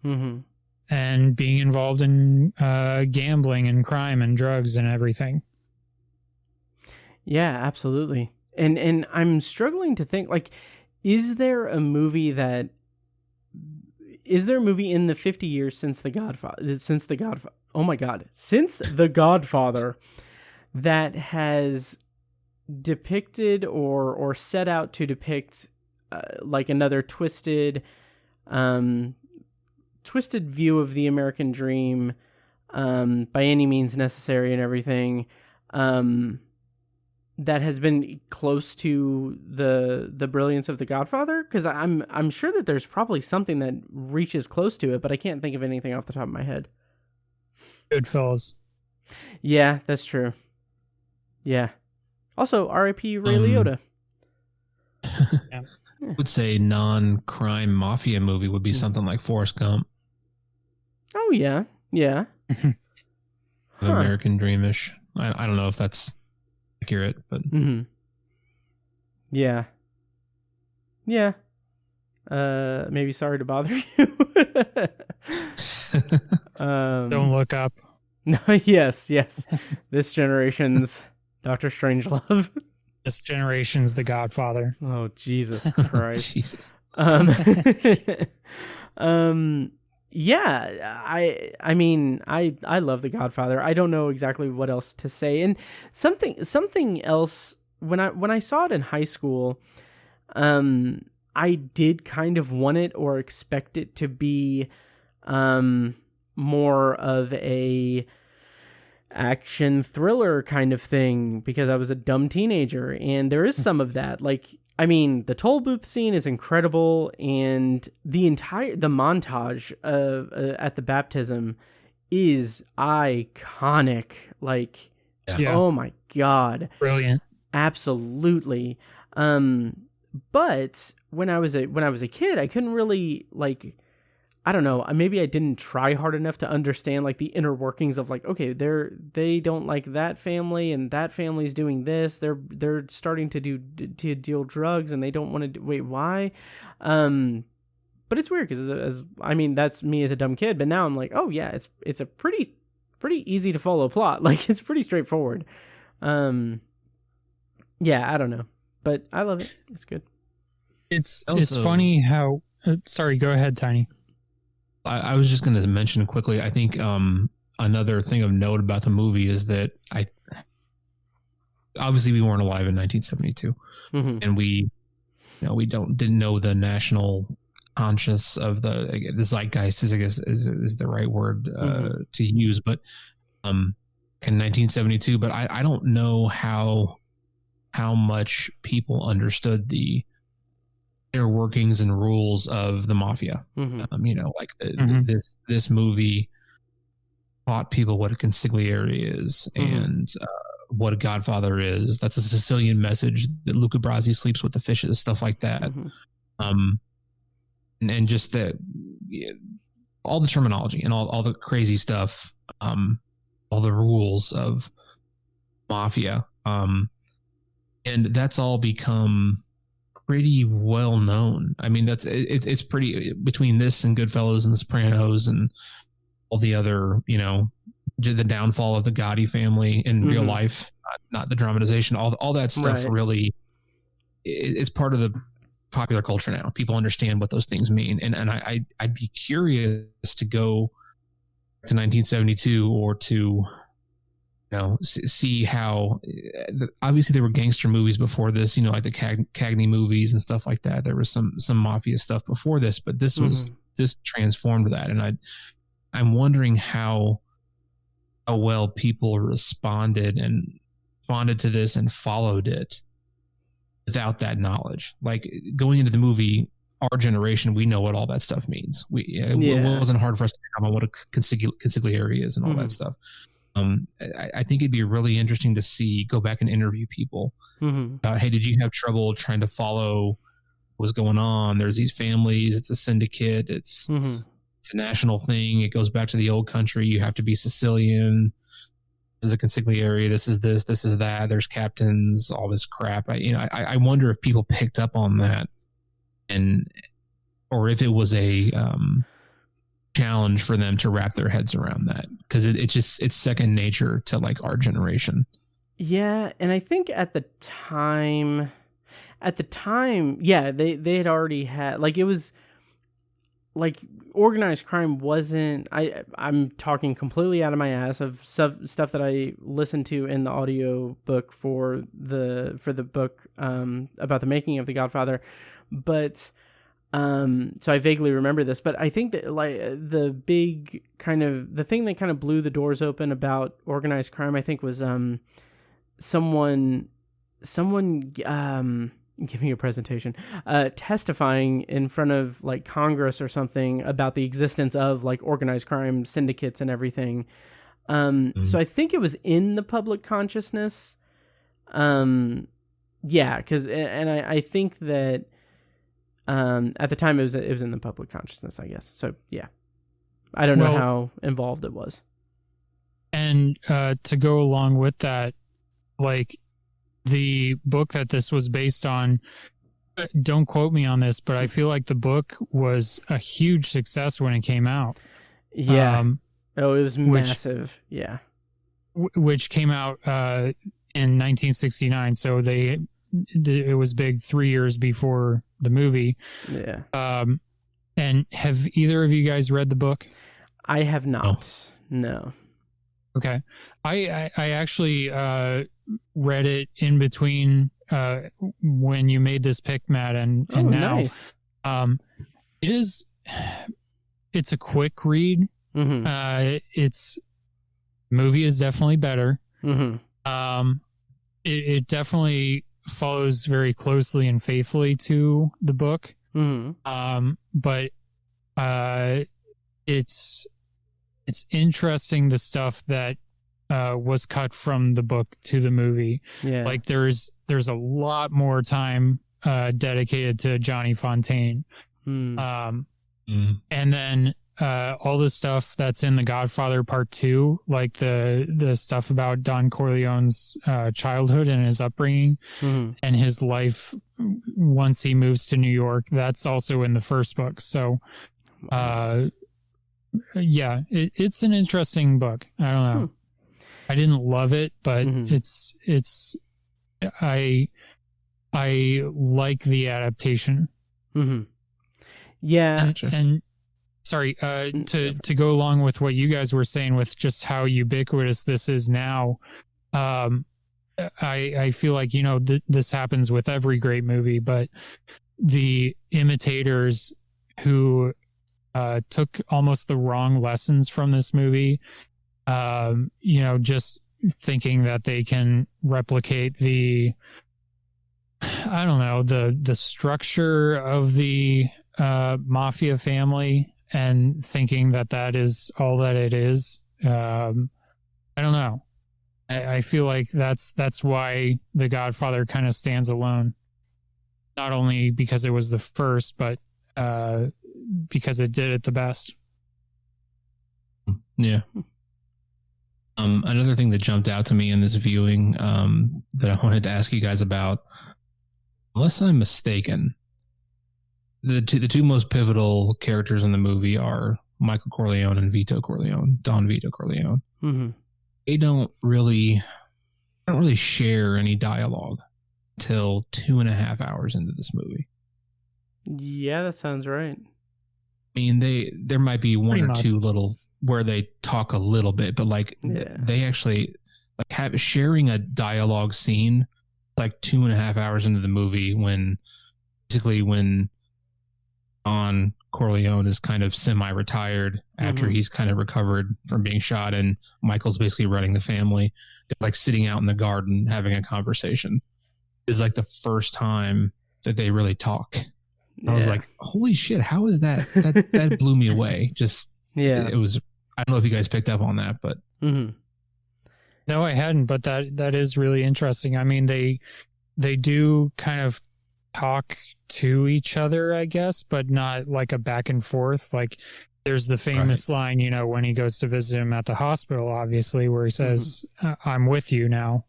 and being involved in gambling and crime and drugs and everything. Yeah, absolutely. And I'm struggling to think, like, is there a movie in the 50 years since The Godfather that has depicted or set out to depict like another twisted view of the American dream, by any means necessary and everything, that has been close to the brilliance of The Godfather? Because I'm sure that there's probably something that reaches close to it, but I can't think of anything off the top of my head. Goodfellas. Yeah, that's true. Yeah. Also, R.I.P. Ray Liotta. I would say non-crime mafia movie would be something like Forrest Gump. Oh, yeah. Yeah. American Dreamish. I don't know if that's accurate, but... Yeah. Yeah. Maybe Sorry to Bother You. Don't Look Up. No, yes. This generation's Dr. Strangelove. This generation's The Godfather. Oh, Jesus Christ. Jesus. Yeah, I mean, I love The Godfather. I don't know exactly what else to say. And something else, when I saw it in high school, I did kind of want it or expect it to be more of a action thriller kind of thing, because I was a dumb teenager, and there is some of that. Like, I mean, the toll booth scene is incredible, and the montage at the baptism is iconic. Like, oh my God, brilliant, absolutely. But when I was a kid, I couldn't really, like, I don't know, maybe I didn't try hard enough to understand like the inner workings of like, okay, they don't like that family, and that family's doing this. They're starting to deal drugs, and they don't want to wait, why? But it's weird because that's me as a dumb kid. But now I'm like, oh yeah, it's a pretty easy to follow plot. Like, it's pretty straightforward. Yeah, I don't know, but I love it. It's good. It's funny how. Sorry, go ahead, Tiny. I was just going to mention quickly, I think another thing of note about the movie is that obviously we weren't alive in 1972, and we didn't know the national conscience of the zeitgeist, I guess is the right word to use, but in 1972, but I don't know how how much people understood the inner workings and rules of the mafia. You know, like this movie taught people what a consigliere is and what a Godfather is. That's a Sicilian message that Luca Brasi sleeps with the fishes, stuff like that. And just that, all the terminology and all the crazy stuff, all the rules of mafia. And that's all become pretty well known. I mean, it's pretty, between this and Goodfellas and The Sopranos and all the other, you know, the downfall of the Gotti family in real life, not the dramatization, all that stuff really is part of the popular culture now. People understand what those things mean. And I'd be curious to go to 1972 or to, you know, see how, obviously there were gangster movies before this, you know, like the Cagney movies and stuff like that. There was some mafia stuff before this, but this was, this transformed that. And I'm wondering how well people responded to this and followed it without that knowledge. Like, going into the movie, our generation, we know what all that stuff means. It wasn't hard for us to come on what a consigliere is and all that stuff. I think it'd be really interesting to go back and interview people. Hey, did you have trouble trying to follow what's going on? There's these families, it's a syndicate, it's a national thing. It goes back to the old country. You have to be Sicilian. This is a consigliere. This is this. This is that. There's captains. All this crap. I wonder if people picked up on that, or if it was a challenge for them to wrap their heads around that, because it's second nature to like our generation. Yeah, and I think at the time, yeah, they had already had, like, it was like organized crime wasn't, I'm talking completely out of my ass of stuff that I listened to in the audio book for the book about the making of The Godfather, but so I vaguely remember this, but I think that like the thing that kind of blew the doors open about organized crime, I think, was someone giving a presentation, testifying in front of like Congress or something about the existence of like organized crime syndicates and everything. So I think it was in the public consciousness. Yeah, because I think that at the time it was in the public consciousness, I guess. So yeah, I don't know how involved it was. And to go along with that, like, the book that this was based on, don't quote me on this, but I feel like the book was a huge success when it came out. Yeah. It was massive. Which came out in 1969. So it was big 3 years before the movie. Yeah. And have either of you guys read the book? I have not. No. Okay. I actually read it in between when you made this pick, Matt, and now. Nice. It's a quick read. Movie is definitely better. It definitely follows very closely and faithfully to the book. But it's interesting, the stuff that was cut from the book to the movie. Yeah. Like there's a lot more time dedicated to Johnny Fontaine. And then all the stuff that's in The Godfather Part 2, like the stuff about Don Corleone's childhood and his upbringing and his life once he moves to New York, that's also in the first book. So yeah, it's an interesting book. I don't know. I didn't love it, but I like the adaptation. Yeah. And sorry, to go along with what you guys were saying with just how ubiquitous this is now, I feel like, you know, this happens with every great movie, but the imitators who took almost the wrong lessons from this movie, you know, just thinking that they can replicate the I don't know, the structure of the mafia family and thinking that is all that it is. I don't know. I feel like that's why The Godfather kind of stands alone. Not only because it was the first, but because it did it the best. Yeah. Another thing that jumped out to me in this viewing that I wanted to ask you guys about, unless I'm mistaken, the two most pivotal characters in the movie are Michael Corleone and Don Vito Corleone. Mm-hmm. They don't really share any dialogue till 2.5 hours into this movie. Yeah, that sounds right. I mean, there might be one or two little where they talk a little bit, but like they actually like sharing a dialogue scene like 2.5 hours into the movie when Don Corleone is kind of semi-retired after he's kind of recovered from being shot, and Michael's basically running the family. They're like sitting out in the garden having a conversation. It's like the first time that they really talk. I was like, holy shit, how is that? That blew me away. Just, it was, I don't know if you guys picked up on that, but. Mm-hmm. No, I hadn't, but that is really interesting. I mean, they do kind of talk to each other, I guess, but not like a back and forth. Like there's the famous line, you know, when he goes to visit him at the hospital, obviously, where he says, I'm with you now.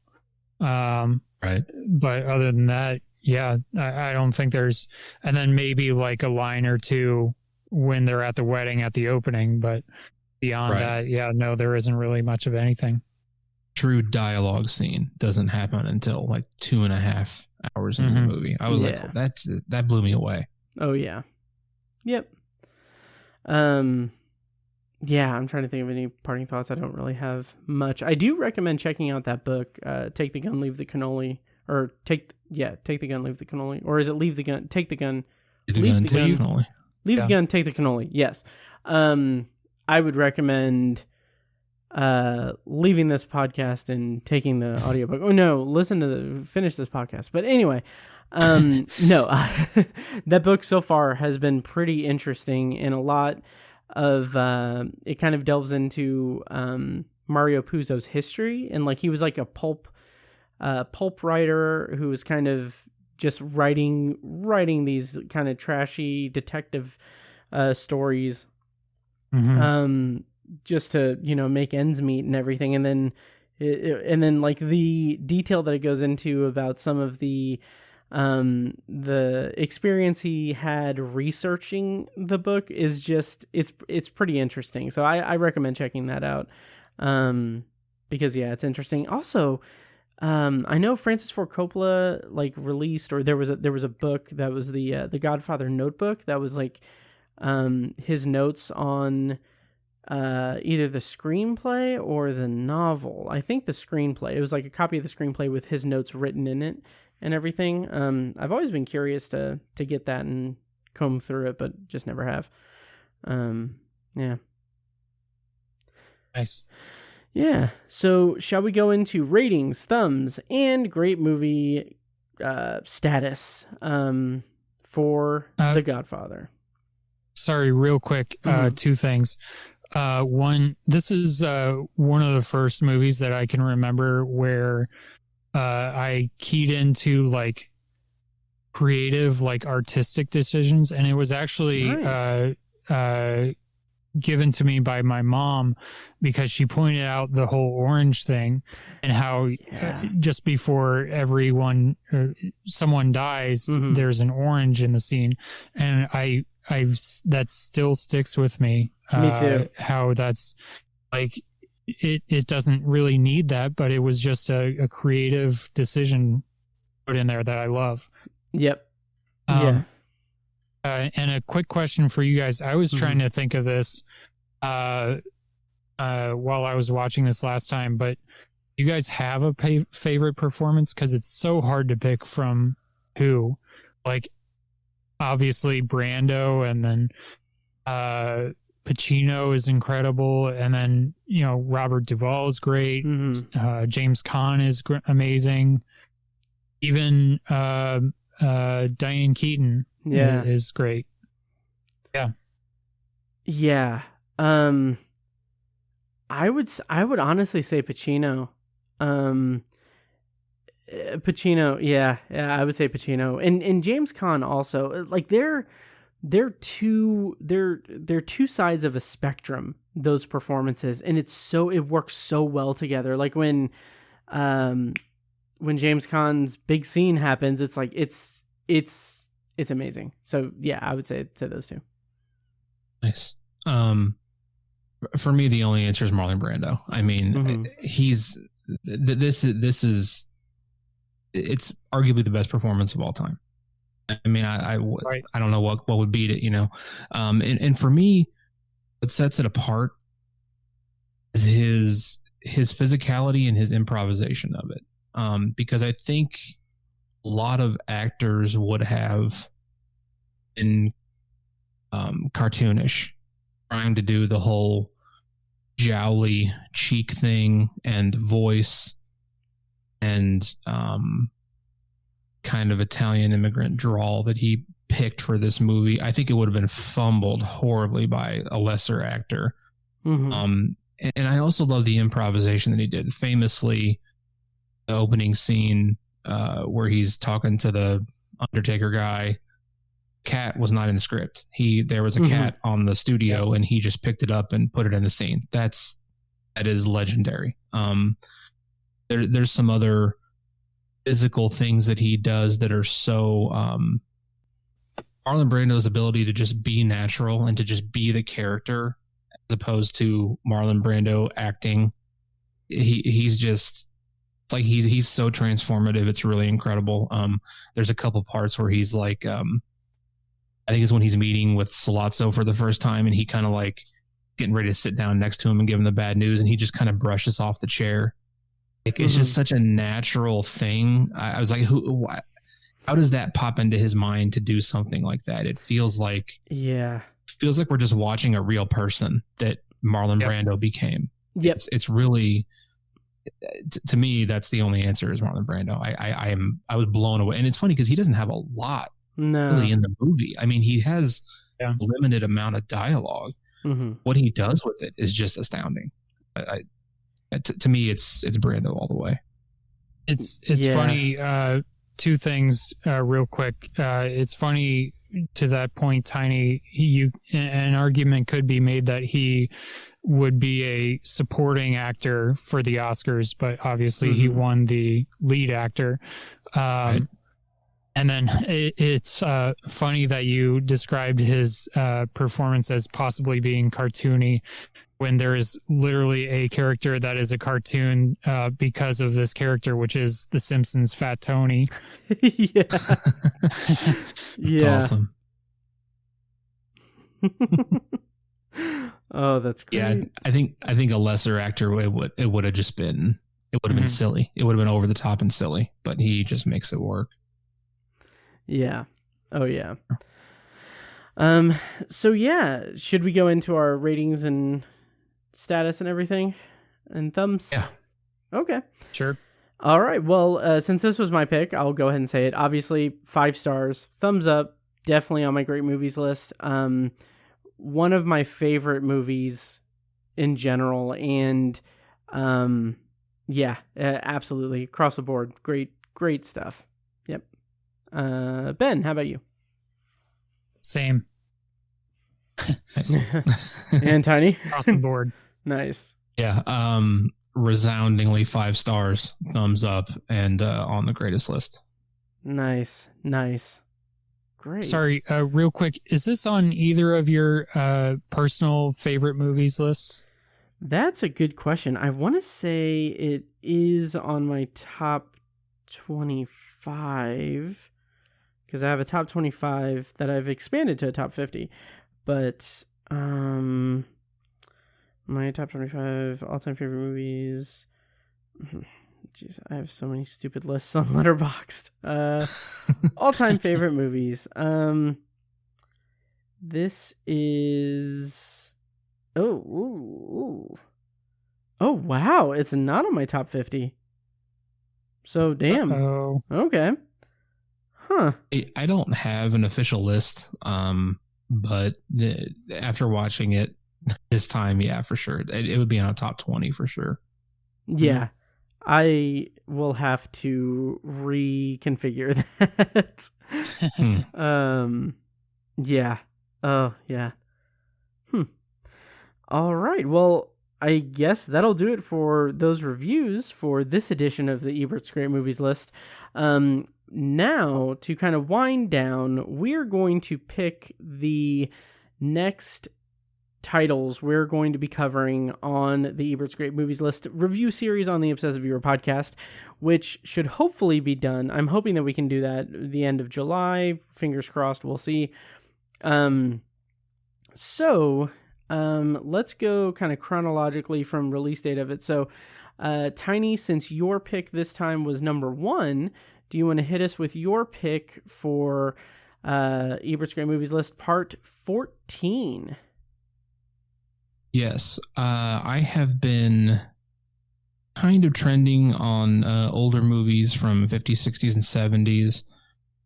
Right. But other than that, yeah, I don't think there's, and then maybe like a line or two when they're at the wedding at the opening, but beyond that, yeah, no, there isn't really much of anything. True dialogue scene doesn't happen until like 2.5 hours into the movie. I was like, oh, that blew me away. Oh yeah. Yep. Yeah, I'm trying to think of any parting thoughts. I don't really have much. I do recommend checking out that book, Take the Gun, Leave the Cannoli. Or take the gun, leave the cannoli. Or is it leave the gun, take the gun, leave the gun, leave the gun, take the cannoli. Yes. I would recommend leaving this podcast and taking the audiobook. Oh no, finish this podcast. But anyway, no, that book so far has been pretty interesting, and a lot of it kind of delves into Mario Puzo's history, and like he was like a pulp writer who was kind of just writing these kind of trashy detective stories, just to, you know, make ends meet and everything. And then like the detail that it goes into about some of the experience he had researching the book is just, it's pretty interesting. So I recommend checking that out. Because it's interesting. Also, I know Francis Ford Coppola like released, or there was a book that was the Godfather notebook that was like his notes on either the screenplay or the novel. I think the screenplay. It was like a copy of the screenplay with his notes written in it and everything. I've always been curious to get that and comb through it, but just never have. Yeah. Nice. Yeah, so shall we go into ratings, thumbs, and great movie status for The Godfather? Sorry, real quick, two things. One, this is one of the first movies that I can remember where I keyed into like creative, like artistic decisions, and it was actually given to me by my mom because she pointed out the whole orange thing and how just before someone dies, there's an orange in the scene, and that still sticks with me. Me too. How that's like it doesn't really need that, but it was just a creative decision put in there that I love. Yep. And a quick question for you guys. I was trying to think of this while I was watching this last time, but you guys have a favorite performance? Because it's so hard to pick from who. Like, obviously Brando, and then Pacino is incredible, and then, you know, Robert Duvall is great. James Caan is amazing. Even Diane Keaton is great. Yeah. Yeah. I would honestly say Pacino. Pacino, yeah, I would say Pacino. And James Caan also. Like they're two sides of a spectrum, those performances, and it works so well together. Like when James Caan's big scene happens, it's like it's amazing. So yeah, I would say those two. Nice. For me, the only answer is Marlon Brando. I mean, it's arguably the best performance of all time. I mean, I don't know what would beat it, you know. And for me, what sets it apart is his physicality and his improvisation of it. Because I think a lot of actors would have been cartoonish, trying to do the whole jowly cheek thing and voice and kind of Italian immigrant drawl that he picked for this movie. I think it would have been fumbled horribly by a lesser actor. And I also love the improvisation that he did. Famously, the opening scene where he's talking to the Undertaker guy, cat was not in the script. There was a cat on the studio, and he just picked it up and put it in the scene. That is legendary. There's some other physical things that he does that are so Marlon Brando's ability to just be natural and to just be the character as opposed to Marlon Brando acting. He's just like he's so transformative. It's really incredible. There's a couple parts where he's like I think it's when he's meeting with Sollozzo for the first time, and he kind of like getting ready to sit down next to him and give him the bad news, and he just kind of brushes off the chair. Like, it's just such a natural thing. I was like, how does that pop into his mind to do something like that? It feels like we're just watching a real person that Marlon Brando became. Yep. It's really, to me, that's the only answer is Marlon Brando. I was blown away. And it's funny because he doesn't have a lot really in the movie. I mean, he has a limited amount of dialogue. What he does with it is just astounding. To me, it's Brando all the way. It's funny. Two things real quick. It's funny to that point, Tiny. An argument could be made that he would be a supporting actor for the Oscars, but obviously he won the lead actor. Right. And then it's funny that you described his performance as possibly being cartoony when there is literally a character that is a cartoon because of this character, which is The Simpsons' Fat Tony. That's awesome. Oh, that's great. Yeah, I think a lesser actor it would have just been been silly. It would have been over the top and silly, but he just makes it work. Yeah. Oh yeah. So yeah, should we go into our ratings and status and everything and thumbs? Yeah. Okay. Sure. All right. Well, since this was my pick, I'll go ahead and say it. Obviously, 5 stars, thumbs up, definitely on my great movies list. One of my favorite movies in general, and absolutely across the board, great stuff. Yep. Ben, how about you? Same. Nice. And Tiny? Across the board. Nice. Yeah. Resoundingly 5 stars, thumbs up, and on the greatest list. Nice. Great. Sorry, real quick, is this on either of your personal favorite movies lists? That's a good question. I want to say it is on my top 25 because I have a top 25 that I've expanded to a top 50. But my top 25 all-time favorite movies. Jeez, I have so many stupid lists on Letterboxd. All-time favorite movies. This is oh wow, it's not on my top 50. So, damn. Uh-oh. Okay. Huh. I don't have an official list, but after watching it this time, yeah, for sure. It would be in a top 20 for sure. Yeah. I will have to reconfigure that. Yeah. Oh, yeah. All right. Well, I guess that'll do it for those reviews for this edition of the Ebert's Great Movies list. Now, to kind of wind down, we're going to pick the next titles we're going to be covering on the Ebert's Great Movies list review series on the Obsessive Viewer podcast, which should hopefully be done. I'm hoping that we can do that at the end of July. Fingers crossed, we'll see. Let's go kind of chronologically from release date of it. So, Tiny, since your pick this time was number 1, do you want to hit us with your pick for Ebert's Great Movies list, part 14? Yes, I have been kind of trending on older movies from 50s, 60s, and 70s.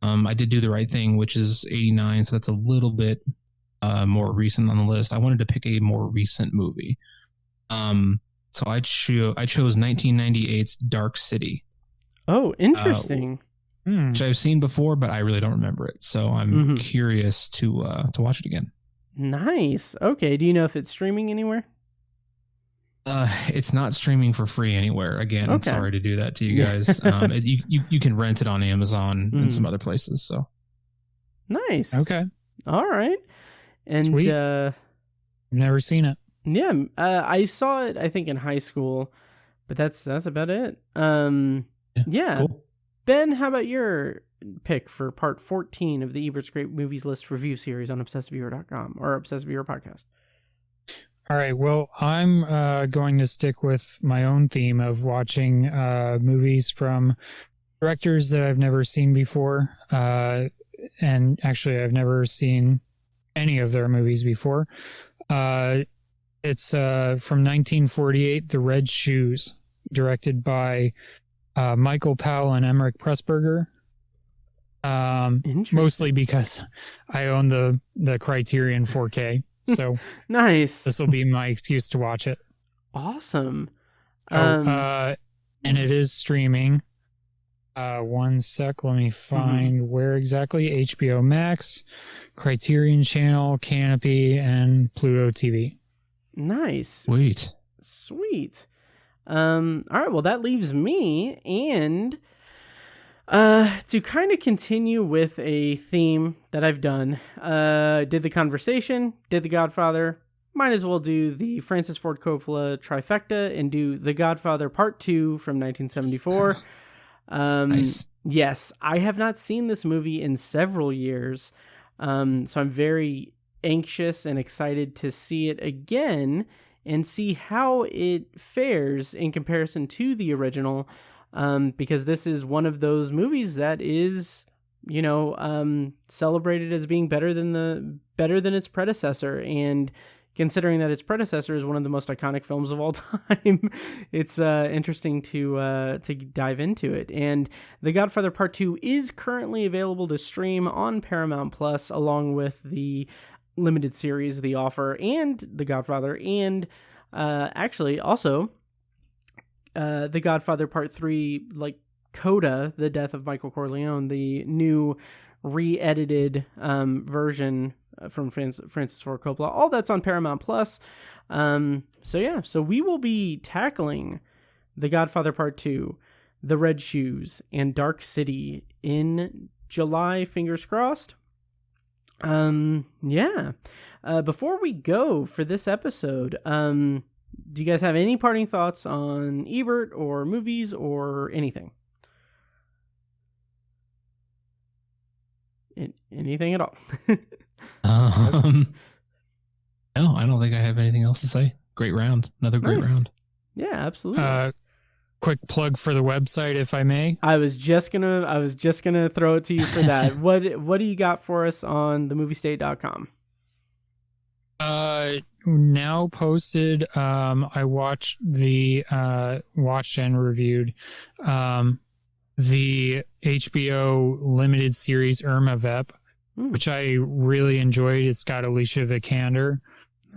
I did Do the Right Thing, which is 89, so that's a little bit more recent on the list. I wanted to pick a more recent movie. So I chose 1998's Dark City. Oh, interesting. Which I've seen before, but I really don't remember it. So I'm curious to watch it again. Nice. Okay. Do you know if it's streaming anywhere? It's not streaming for free anywhere. Again, Okay. Sorry to do that to you guys. You can rent it on Amazon and some other places. So nice. Okay. All right. And Sweet. I've never seen it. Yeah, I saw it I think in high school, but that's about it. Yeah. Cool. Ben, how about your pick for part 14 of the Ebert's Great Movies list review series on ObsessiveViewer.com or Obsessive Viewer podcast? All right. Well, I'm going to stick with my own theme of watching movies from directors that I've never seen before. And actually, I've never seen any of their movies before. It's from 1948, The Red Shoes, directed by Michael Powell and Emmerich Pressburger. Mostly because I own the Criterion 4K. So nice. This will be my excuse to watch it. Awesome. And it is streaming. One sec, let me find where exactly. HBO Max, Criterion Channel, Canopy, and Pluto TV. Nice. Sweet. All right, well, that leaves me, and to kind of continue with a theme that I've done, did The Conversation, did The Godfather, might as well do the Francis Ford Coppola trifecta and do The Godfather Part 2 from 1974. Nice. Yes, I have not seen this movie in several years, so I'm very anxious and excited to see it again and see how it fares in comparison to the original, because this is one of those movies that is, celebrated as being better than its predecessor. And considering that its predecessor is one of the most iconic films of all time, it's interesting to dive into it. And The Godfather Part 2 is currently available to stream on Paramount Plus, along with the limited series The Offer and The Godfather, and actually also The Godfather Part 3, like Coda, The Death of Michael Corleone, the new re-edited version from Francis Ford Coppola. All that's on Paramount Plus. So we will be tackling The Godfather Part 2, The Red Shoes, and Dark City in July, fingers crossed. Before we go for this episode, do you guys have any parting thoughts on Ebert or movies or anything? Anything at all? No, I don't think I have anything else to say. Great round. Another great round. Yeah, absolutely. Quick plug for the website, if I may. I was just gonna throw it to you for that. What do you got for us on themoviestate.com? Now posted. I watched and reviewed the HBO limited series Irma Vep, which I really enjoyed. It's got Alicia Vikander,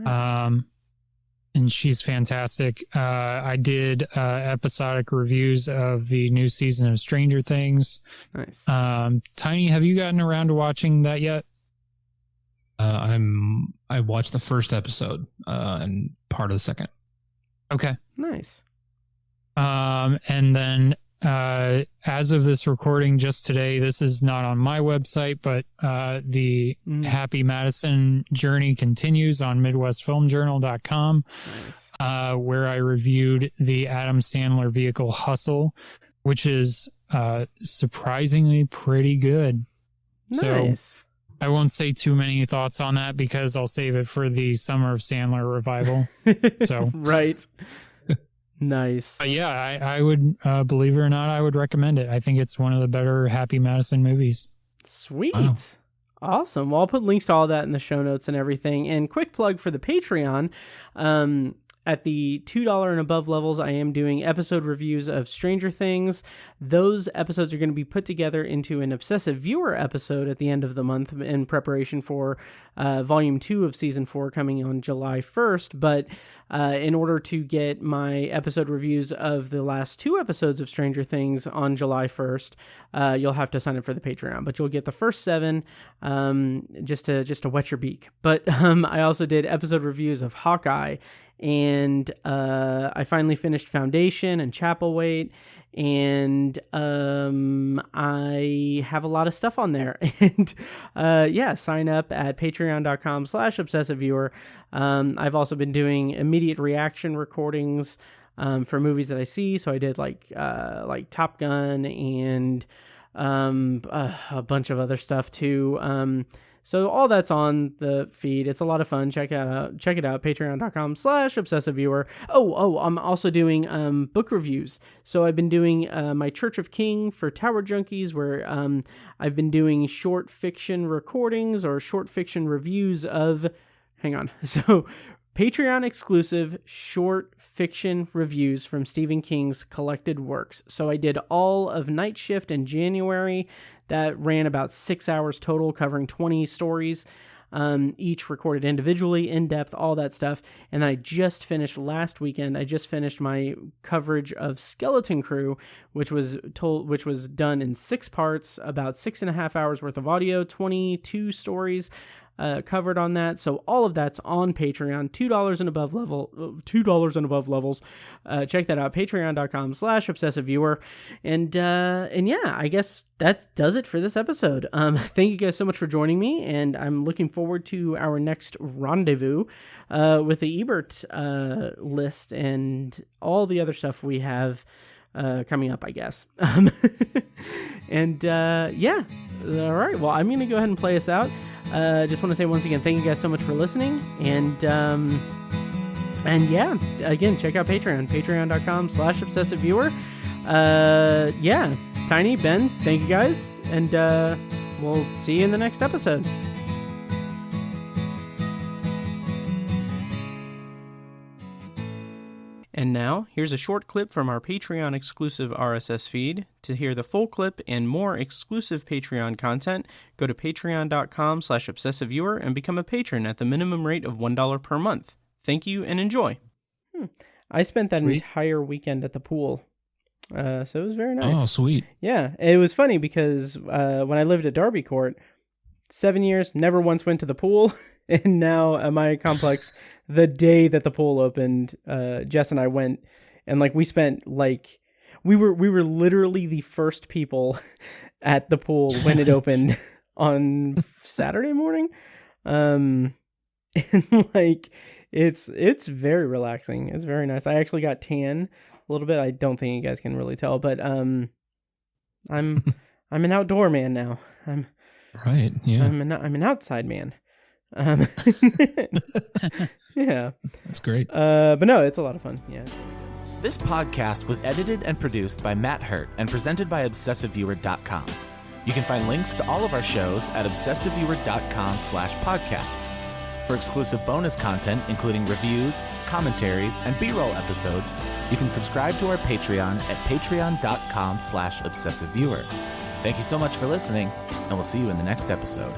and she's fantastic. I did episodic reviews of the new season of Stranger Things. Nice. Tiny, have you gotten around to watching that yet? I watched the first episode and part of the second. Okay. Nice. And then as of this recording just today, this is not on my website, but the Happy Madison journey continues on MidwestFilmJournal.com, nice. Where I reviewed the Adam Sandler vehicle Hustle, which is surprisingly pretty good. Nice. So I won't say too many thoughts on that because I'll save it for the Summer of Sandler revival. So right. Nice. Yeah, I would, believe it or not, I would recommend it. I think it's one of the better Happy Madison movies. Sweet. Wow. Awesome. Well, I'll put links to all that in the show notes and everything. And quick plug for the Patreon. At the $2 and above levels, I am doing episode reviews of Stranger Things. Those episodes are going to be put together into an Obsessive Viewer episode at the end of the month in preparation for Volume 2 of Season 4 coming on July 1st. But in order to get my episode reviews of the last 2 episodes of Stranger Things on July 1st, you'll have to sign up for the Patreon. But you'll get the first 7 just to wet your beak. But I also did episode reviews of Hawkeye, and I finally finished Foundation and Chapelwaite, and I have a lot of stuff on there. And yeah, sign up at patreon.com/obsessiveviewer. I've also been doing immediate reaction recordings for movies that I see. So I did like Top Gun and a bunch of other stuff too. So all that's on the feed. It's a lot of fun. Check it out. Patreon.com/obsessiveviewer. Oh, I'm also doing book reviews. So I've been doing my Church of King for Tower Junkies, where I've been doing short fiction recordings or short fiction reviews of. Hang on. So Patreon exclusive short fiction reviews from Stephen King's collected works. So I did all of Night Shift in January. That ran about 6 hours total, covering 20 stories, each recorded individually, in depth, all that stuff. And then I just finished last weekend. I just finished my coverage of Skeleton Crew, which was done in 6 parts, about 6.5 hours worth of audio, 22 stories covered on that. So all of that's on Patreon, $2 and above levels. Check that out, patreon.com/obsessiveviewer. And yeah, I guess that does it for this episode. Thank you guys so much for joining me, and I'm looking forward to our next rendezvous with the Ebert list and all the other stuff we have coming up, I guess. And yeah, all right. Well, I'm going to go ahead and play us out. Just want to say once again, thank you guys so much for listening. And yeah, again, check out Patreon, patreon.com/obsessiveviewer. Yeah, Tiny, Ben, thank you guys. And we'll see you in the next episode. And now, here's a short clip from our Patreon exclusive RSS feed. To hear the full clip and more exclusive Patreon content, go to patreon.com/obsessiveviewer and become a patron at the minimum rate of $1 per month. Thank you and enjoy. I spent that entire weekend at the pool. So it was very nice. Oh, sweet. Yeah, it was funny because when I lived at Darby Court, 7 years, never once went to the pool. And now at my complex, the day that the pool opened, Jess and I went, and we spent we were literally the first people at the pool when it opened on Saturday morning. And it's very relaxing. It's very nice. I actually got tan a little bit. I don't think you guys can really tell, but I'm an outdoor man now. Right. Yeah. I'm an outside man. Yeah, that's great. But no, it's a lot of fun. Yeah. This podcast was edited and produced by Matt Hurt and presented by ObsessiveViewer.com. You can find links to all of our shows at ObsessiveViewer.com/podcasts. For exclusive bonus content, including reviews, commentaries, and B-roll episodes, you can subscribe to our Patreon at patreon.com/obsessiveviewer. Thank you so much for listening, and we'll see you in the next episode.